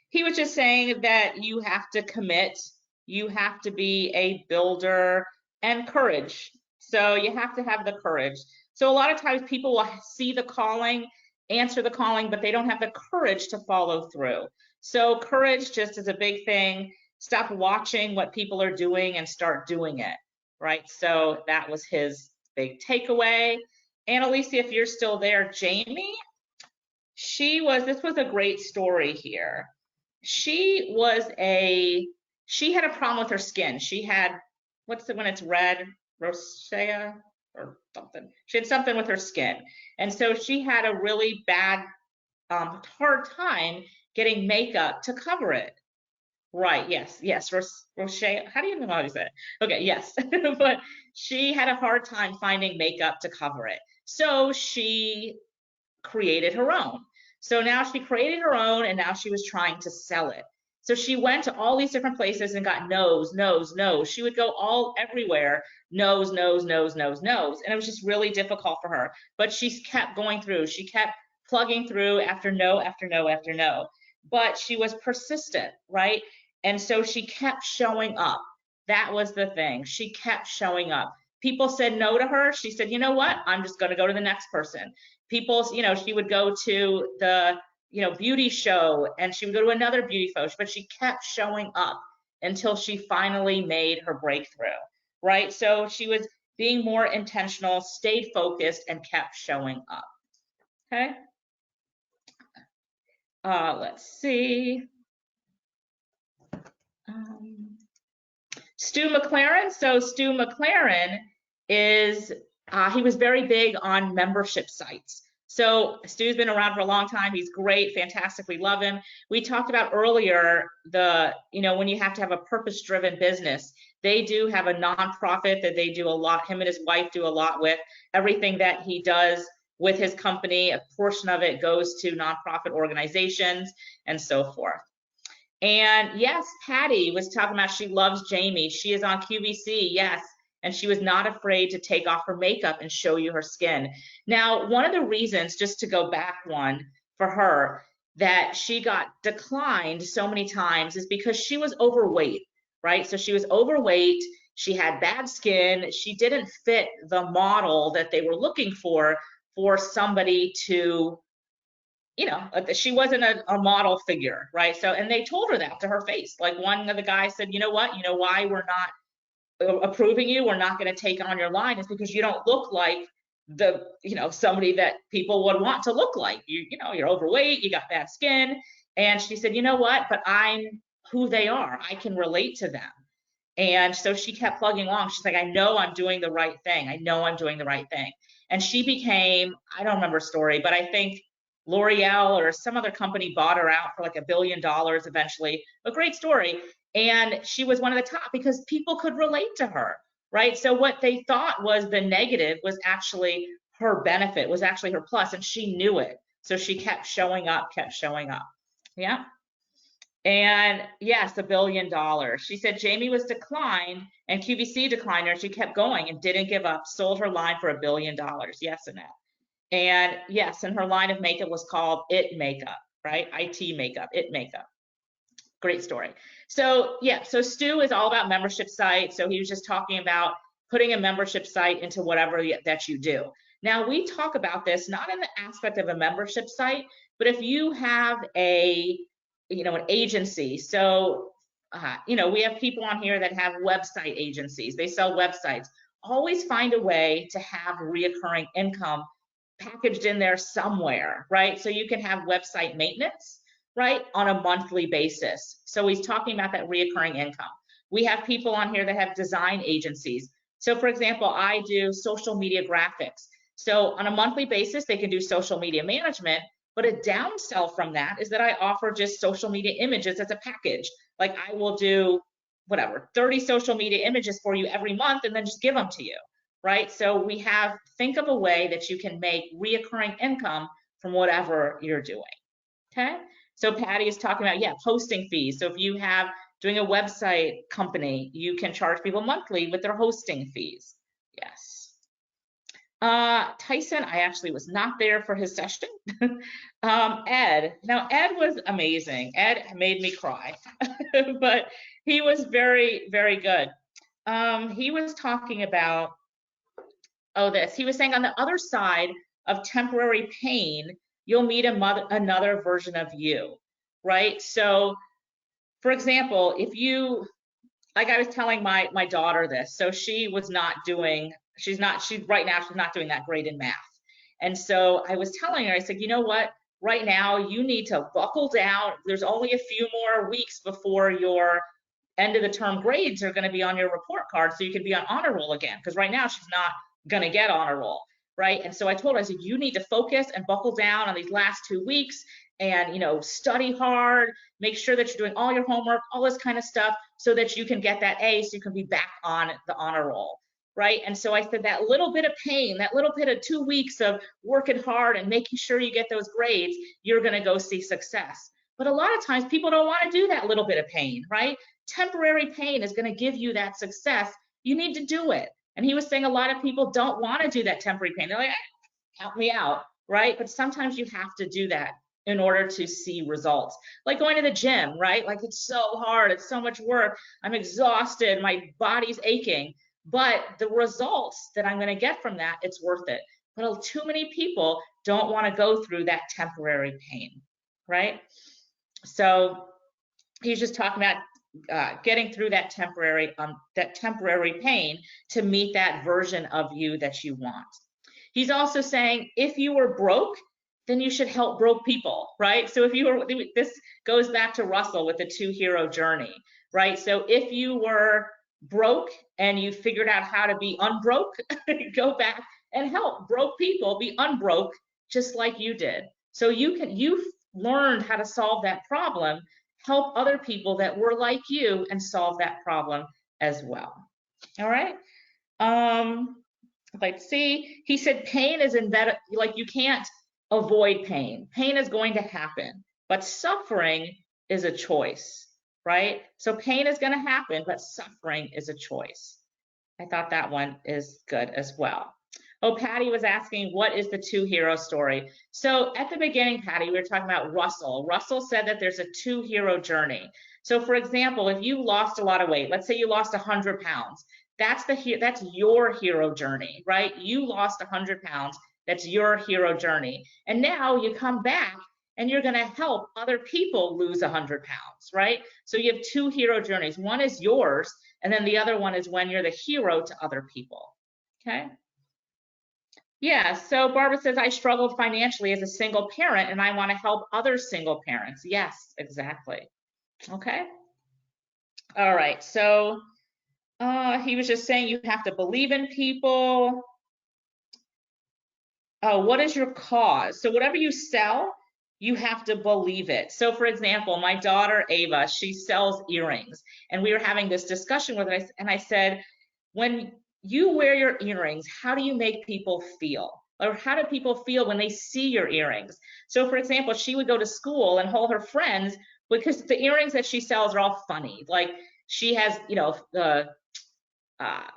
He was just saying that you have to commit, you have to be a builder, and courage. So you have to have the courage. So a lot of times people will see the calling answer the calling, but they don't have the courage to follow through. So courage just is a big thing. Stop watching what people are doing and start doing it, right? So that was his big takeaway. And Alicia, if you're still there, Jamie, this was a great story here. She had a problem with her skin. She had, what's it when it's red? Rosacea or something. She had something with her skin. And so she had a really bad, hard time getting makeup to cover it. Right, yes, Rosacea, how do you know how to say it? Okay, yes, but she had a hard time finding makeup to cover it. So she created her own. So now she created her own and now she was trying to sell it. So she went to all these different places and got no's. She would go everywhere, no's. And it was just really difficult for her. But she kept going through. She kept plugging through after no. But she was persistent, right? And so she kept showing up. That was the thing. She kept showing up. People said no to her. She said, you know what? I'm just going to go to the next person. People, she would go to the, beauty show and she would go to another beauty show, but she kept showing up until she finally made her breakthrough, right? So she was being more intentional, stayed focused, and kept showing up. Okay. Let's see. Stu McLaren. So Stu McLaren is, he was very big on membership sites. So Stu's been around for a long time. He's great, fantastic. We love him. We talked about earlier when you have to have a purpose-driven business, they do have a nonprofit that they do a lot. Him and his wife do a lot with. Everything that he does with his company, a portion of it goes to nonprofit organizations and so forth. And yes, Patty was talking about she loves Jamie. She is on QVC, yes. And she was not afraid to take off her makeup and show you her skin. Now, one of the reasons, just to go back one for her, that she got declined so many times is because she was overweight, right? So she was overweight, she had bad skin, she didn't fit the model that they were looking for somebody to, she wasn't a model figure, right? So, and they told her that to her face. Like one of the guys said, you know what, why we're not approving you, we're not going to take on your line is because you don't look like somebody that people would want to look like. You're overweight, you got bad skin. And she said, you know what, but I'm who they are. I can relate to them. And so she kept plugging along. She's like, I know I'm doing the right thing. And she became, I don't remember her story, but I think L'Oreal or some other company bought her out for like $1 billion eventually. A great story. And she was one of the top because people could relate to her, right? So what they thought was the negative was actually her benefit, was actually her plus, and she knew it. So she kept showing up. Yeah. And yes, $1 billion. She said Jamie was declined and QVC declined her. She kept going and didn't give up, sold her line for $1 billion. Yes, Annette. And yes, and her line of makeup was called It Makeup, right? IT Makeup, It Makeup. Great story. So yeah, so Stu is all about membership sites. So he was just talking about putting a membership site into whatever that you do. Now we talk about this not in the aspect of a membership site, but if you have an agency. So we have people on here that have website agencies. They sell websites. Always find a way to have reoccurring income packaged in there somewhere, right? So you can have website maintenance, right, on a monthly basis. So he's talking about that reoccurring income. We have people on here that have design agencies. So for example, I do social media graphics. So on a monthly basis, they can do social media management, but a downsell from that is that I offer just social media images as a package. Like I will do 30 social media images for you every month and then just give them to you. Right? So think of a way that you can make reoccurring income from whatever you're doing. Okay? So Patty is talking about, hosting fees. So if you have doing a website company, you can charge people monthly with their hosting fees. Yes. Tyson, I actually was not there for his session. Ed. Now Ed was amazing. Ed made me cry, but he was very, very good. He was talking about he was saying on the other side of temporary pain, you'll meet another version of you, right? So for example, if you, like I was telling my daughter this, so she was not doing, right now she's not doing that great in math. And so I was telling her, I said, you know what, right now you need to buckle down. There's only a few more weeks before your end of the term grades are going to be on your report card, so you can be on honor roll again, because right now she's not going to get honor roll, right? And so I told her, I said, you need to focus and buckle down on these last 2 weeks and, you know, study hard, make sure that you're doing all your homework, all this kind of stuff, so that you can get that A, so you can be back on the honor roll, right? And so I said that little bit of pain, that little bit of 2 weeks of working hard and making sure you get those grades, you're going to go see success. But a lot of times people don't want to do that little bit of pain, right? Temporary pain is going to give you that success. You need to do it. And he was saying a lot of people don't want to do that temporary pain. They're like, help me out, right? But sometimes you have to do that in order to see results. Like going to the gym, right? Like it's so hard, it's so much work, I'm exhausted, my body's aching, but the results that I'm going to get from that, it's worth it. But too many people don't want to go through that temporary pain, right? So he's just talking about getting through that temporary pain to meet that version of you that you want. He's also saying, if you were broke, then you should help broke people, right? So if you were, this goes back to Russell with the 2-hero journey, right? So if you were broke and you figured out how to be unbroke, go back and help broke people be unbroke just like you did. So you've learned how to solve that problem, help other people that were like you and solve that problem as well. All right. Let's see. He said pain is embedded, like you can't avoid pain. Pain is going to happen, but suffering is a choice, right? So pain is going to happen, but suffering is a choice. I thought that one is good as well. Oh, Patty was asking, what is the 2-hero story? So at the beginning, Patty, we were talking about Russell. Russell said that there's a 2-hero journey. So for example, if you lost a lot of weight, let's say you lost 100 pounds, that's your hero journey, right? You lost 100 pounds. That's your hero journey. And now you come back and you're going to help other people lose 100 pounds, right? So you have 2 hero journeys. One is yours, and then the other one is when you're the hero to other people. Okay. Yeah, so Barbara says, I struggled financially as a single parent and I want to help other single parents. Yes, exactly. Okay. All right. So he was just saying you have to believe in people. Oh, what is your cause? So whatever you sell, you have to believe it. So for example, my daughter Ava, she sells earrings, and we were having this discussion with her, and I said, when you wear your earrings, how do you make people feel? Or how do people feel when they see your earrings? So for example, she would go to school and hold her friends, because the earrings that she sells are all funny. Like she has, you know,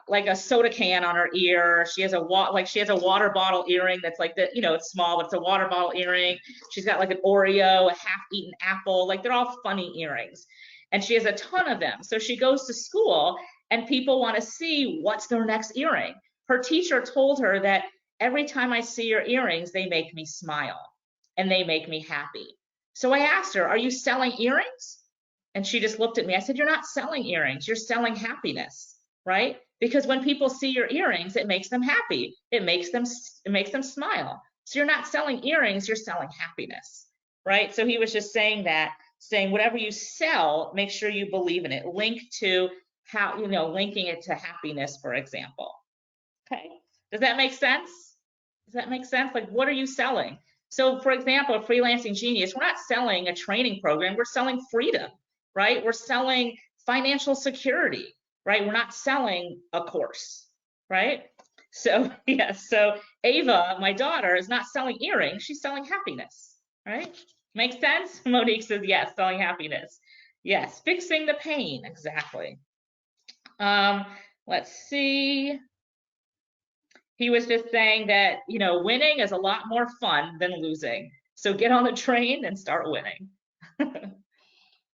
like a soda can on her ear. She has a water bottle earring that's like the, you know, it's small, but it's a water bottle earring. She's got like an Oreo, a half-eaten apple. Like they're all funny earrings, and she has a ton of them. So she goes to school, and people want to see what's their next earring. Her teacher told her that every time I see your earrings, they make me smile and they make me happy. So I asked her, are you selling earrings? And she just looked at me. I said, you're not selling earrings, you're selling happiness, right? Because when people see your earrings, it makes them happy. It makes them smile. So you're not selling earrings, you're selling happiness, right? So he was just saying that, saying whatever you sell, make sure you believe in it. Link to how, you know, linking it to happiness, for example. Okay, does that make sense? Does that make sense? Like, what are you selling? So for example, Freelancing Genius, we're not selling a training program, we're selling freedom, right? We're selling financial security, right? We're not selling a course, right? So yes, so Ava, my daughter, is not selling earrings, she's selling happiness, right? Make sense? Monique says yes, selling happiness. Yes, fixing the pain, exactly. Let's see. He was just saying that, you know, winning is a lot more fun than losing. So get on the train and start winning.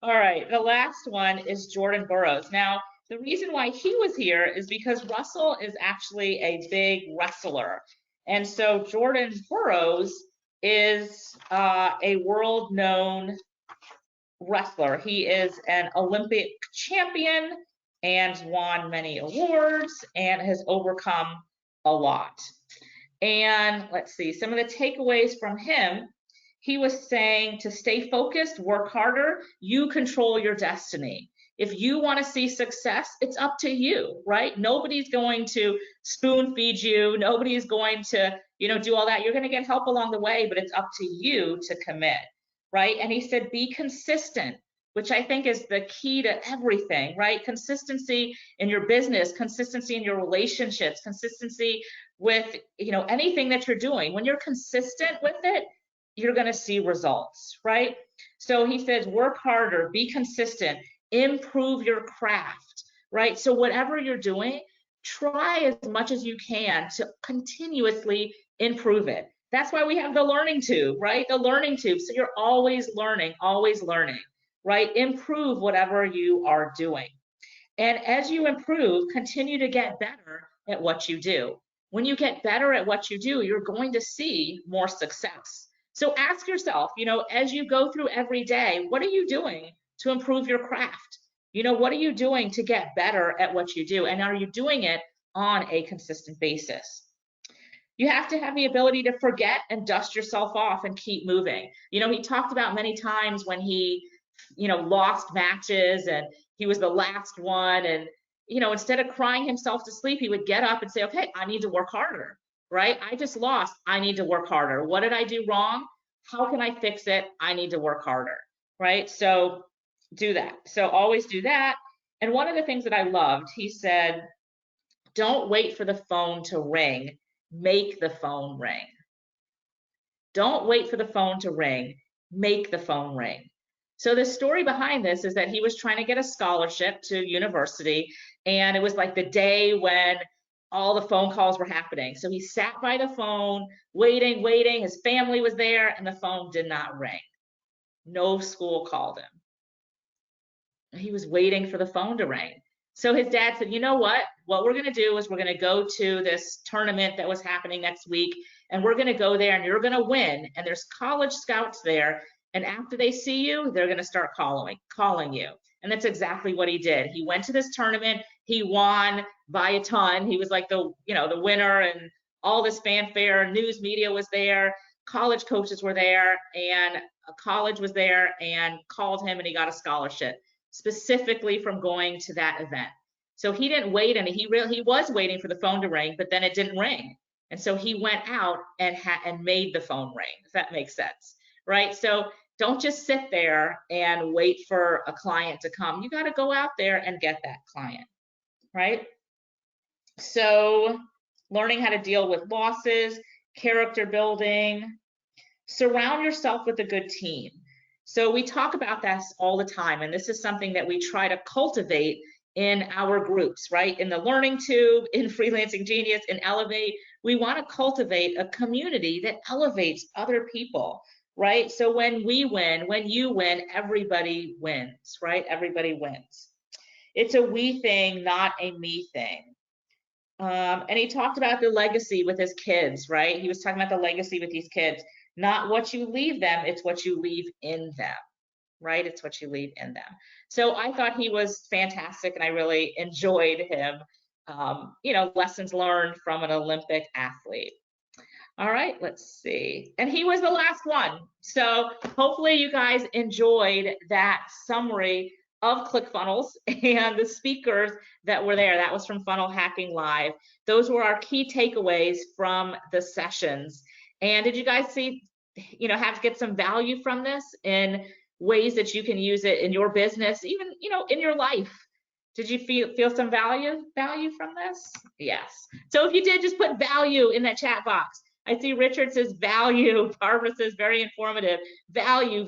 All right, the last one is Jordan Burroughs. Now, the reason why he was here is because Russell is actually a big wrestler. And so Jordan Burroughs is a world-known wrestler. He is an Olympic champion and won many awards and has overcome a lot. And let's see, some of the takeaways from him, he was saying to stay focused, work harder, you control your destiny. If you want to see success, it's up to you, right? Nobody's going to spoon feed you. Nobody's going to, do all that. You're going to get help along the way, but it's up to you to commit, right? And he said, be consistent, which I think is the key to everything, right? Consistency in your business, consistency in your relationships, consistency with, anything that you're doing. When you're consistent with it, you're going to see results, right? So he says, work harder, be consistent, improve your craft, right? So whatever you're doing, try as much as you can to continuously improve it. That's why we have the learning tube, right? The learning tube. So you're always learning, right? Improve whatever you are doing. And as you improve, continue to get better at what you do. When you get better at what you do, you're going to see more success. So ask yourself, as you go through every day, what are you doing to improve your craft? What are you doing to get better at what you do? And are you doing it on a consistent basis? You have to have the ability to forget and dust yourself off and keep moving. He talked about many times when he, lost matches and he was the last one. And, instead of crying himself to sleep, he would get up and say, okay, I need to work harder, right? I just lost. I need to work harder. What did I do wrong? How can I fix it? I need to work harder, right? So do that. So always do that. And one of the things that I loved, he said, don't wait for the phone to ring. Make the phone ring. Don't wait for the phone to ring. Make the phone ring. So the story behind this is that he was trying to get a scholarship to university, and it was like the day when all the phone calls were happening. So he sat by the phone, waiting. His family was there, and the phone did not ring. No school called him. He was waiting for the phone to ring. So his dad said, you know what? What we're going to do is we're going to go to this tournament that was happening next week, and we're going to go there, and you're going to win. And there's college scouts there. And after they see you, they're going to start calling you. And that's exactly what he did. He went to this tournament. He won by a ton. He was like the winner, and all this fanfare. News media was there. College coaches were there, and a college was there and called him, and he got a scholarship specifically from going to that event. So he didn't wait, and he was waiting for the phone to ring, but then it didn't ring. And so he went out and made the phone ring, if that makes sense, right? So don't just sit there and wait for a client to come. You got to go out there and get that client, right? So learning how to deal with losses, character building, surround yourself with a good team. So we talk about this all the time, and this is something that we try to cultivate in our groups, right? In the Learning Tube, in Freelancing Genius, in Elevate, we want to cultivate a community that elevates other people, right? So when we win, when you win, everybody wins, right? Everybody wins. It's a we thing, not a me thing. And he talked about the legacy with his kids, right? He was talking about the legacy with these kids. Not what you leave them, it's what you leave in them, right? It's what you leave in them. So I thought he was fantastic, and I really enjoyed him. Lessons learned from an Olympic athlete. All right, let's see. And he was the last one. So hopefully you guys enjoyed that summary of ClickFunnels and the speakers that were there. That was from Funnel Hacking Live. Those were our key takeaways from the sessions. And did you guys see, have to get some value from this in ways that you can use it in your business, even, in your life? Did you feel some value from this? Yes. So if you did, just put value in that chat box. I see Richard says value. Barbara says very informative. Value.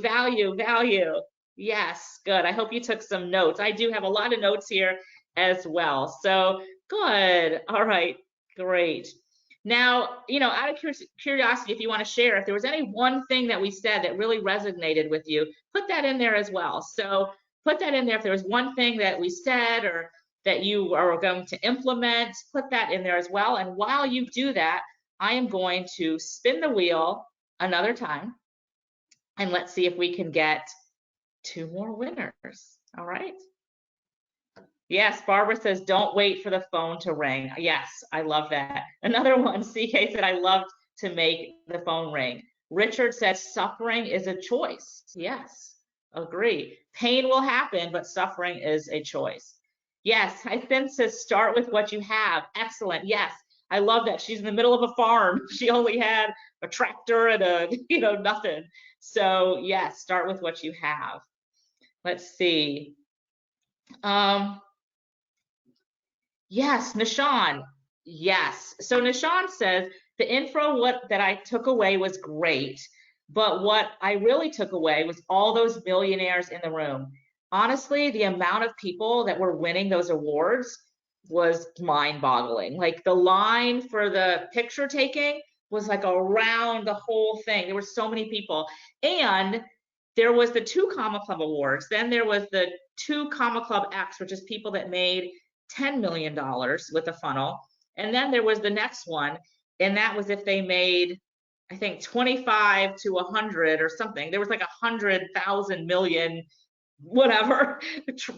Yes, good. I hope you took some notes. I do have a lot of notes here as well. So good. All right, great. Now, out of curiosity, if you want to share, if there was any one thing that we said that really resonated with you, put that in there as well. So put that in there. If there was one thing that we said or that you are going to implement, put that in there as well. And while you do that, I am going to spin the wheel another time. And let's see if we can get 2 more winners. All right. Yes, Barbara says, don't wait for the phone to ring. Yes, I love that. Another one, CK said, I love to make the phone ring. Richard says, suffering is a choice. Yes, agree. Pain will happen, but suffering is a choice. Yes, Hyphen says, start with what you have. Excellent. Yes, I love that. She's in the middle of a farm. She only had a tractor and nothing. So yes, start with what you have. Let's see. Yes, Nishan. Yes. So Nishan says the info that I took away was great, but what I really took away was all those millionaires in the room. Honestly, the amount of people that were winning those awards was mind-boggling. Like the line for the picture taking was like around the whole thing. There were so many people. And there was the 2 Comma Club awards. Then there was the 2 Comma Club X, which is people that made $10 million with a funnel. And then there was the next one, and that was if they made, I think, 25 to 100 or something. There was like 100,000 million, whatever.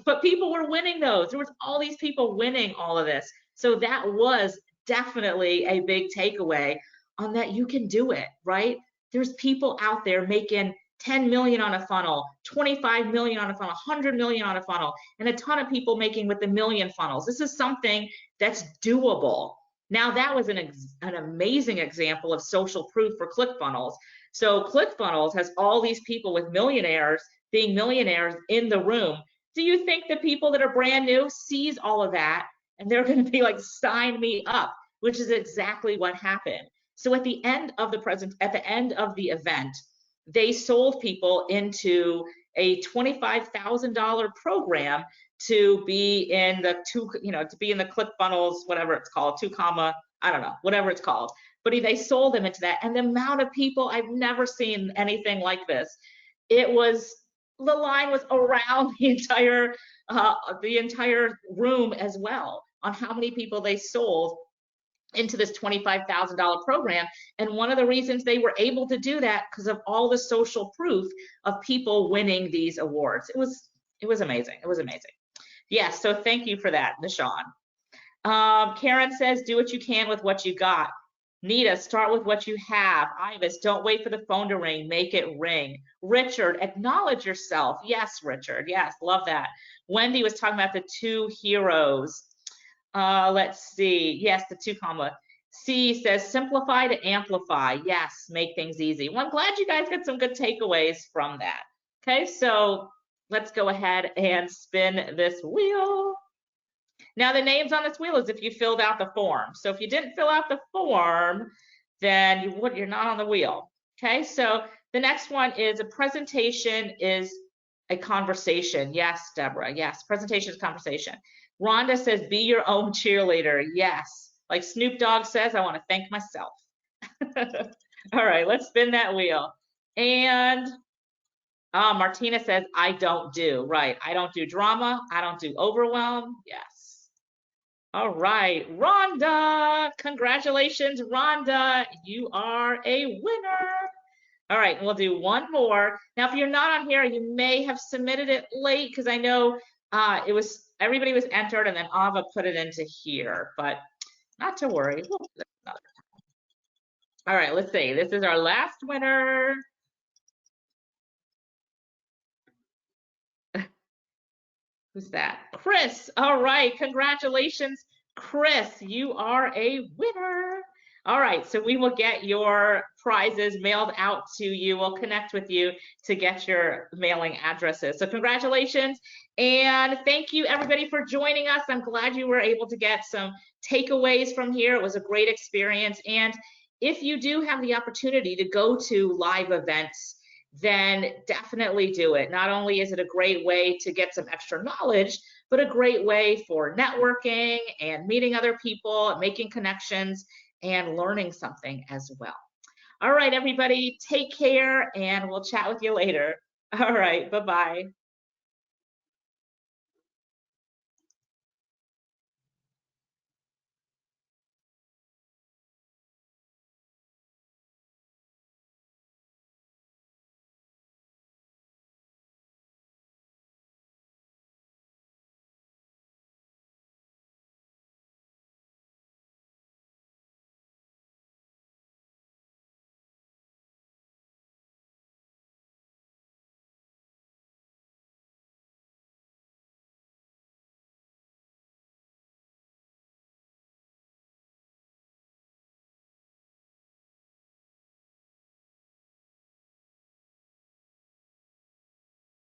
But people were winning those. There was all these people winning all of this. So that was definitely a big takeaway on that you can do it, right? There's people out there making 10 million on a funnel, 25 million on a funnel, 100 million on a funnel, and a ton of people making with the million funnels. This is something that's doable. Now that was an amazing example of social proof for ClickFunnels. So ClickFunnels has all these people with millionaires being millionaires in the room. Do you think the people that are brand new sees all of that and they're going to be like, sign me up, which is exactly what happened. So at the end of the event, they sold people into a $25,000 program to be in the ClickFunnels, whatever it's called, 2 Comma, I don't know, whatever it's called. But they sold them into that. And the amount of people, I've never seen anything like this. The line was around the entire room as well on how many people they sold into this $25,000 program. And one of the reasons they were able to do that because of all the social proof of people winning these awards. It was amazing. It was amazing. Yes, so thank you for that, Nishan. Karen says, do what you can with what you got. Nita, start with what you have. Ivis, don't wait for the phone to ring, make it ring. Richard, acknowledge yourself. Yes, Richard, yes, love that. Wendy was talking about the 2 heroes. Let's see. Yes, the 2 Comma. C says simplify to amplify. Yes, make things easy. Well, I'm glad you guys got some good takeaways from that. Okay, so let's go ahead and spin this wheel. Now the names on this wheel is if you filled out the form. So if you didn't fill out the form, then you're not on the wheel. Okay, so the next one is a presentation is a conversation. Yes, Deborah. Yes, presentation is conversation. Rhonda says, be your own cheerleader. Yes. Like Snoop Dogg says, I want to thank myself. All right, let's spin that wheel. And Martina says, I don't do. Right. I don't do drama. I don't do overwhelm. Yes. All right, Rhonda. Congratulations, Rhonda. You are a winner. All right, we'll do one more. Now, if you're not on here, you may have submitted it late because I know everybody was entered and then Ava put it into here, but not to worry. All right, let's see. This is our last winner. Who's that? Chris. All right, congratulations, Chris. You are a winner. All right, so we will get your prizes mailed out to you. We'll connect with you to get your mailing addresses. So congratulations, and thank you everybody for joining us. I'm glad you were able to get some takeaways from here. It was a great experience, and if you do have the opportunity to go to live events, then definitely do it. Not only is it a great way to get some extra knowledge, but a great way for networking and meeting other people, making connections, and learning something as well. All right, everybody, take care, and we'll chat with you later. All right, bye-bye.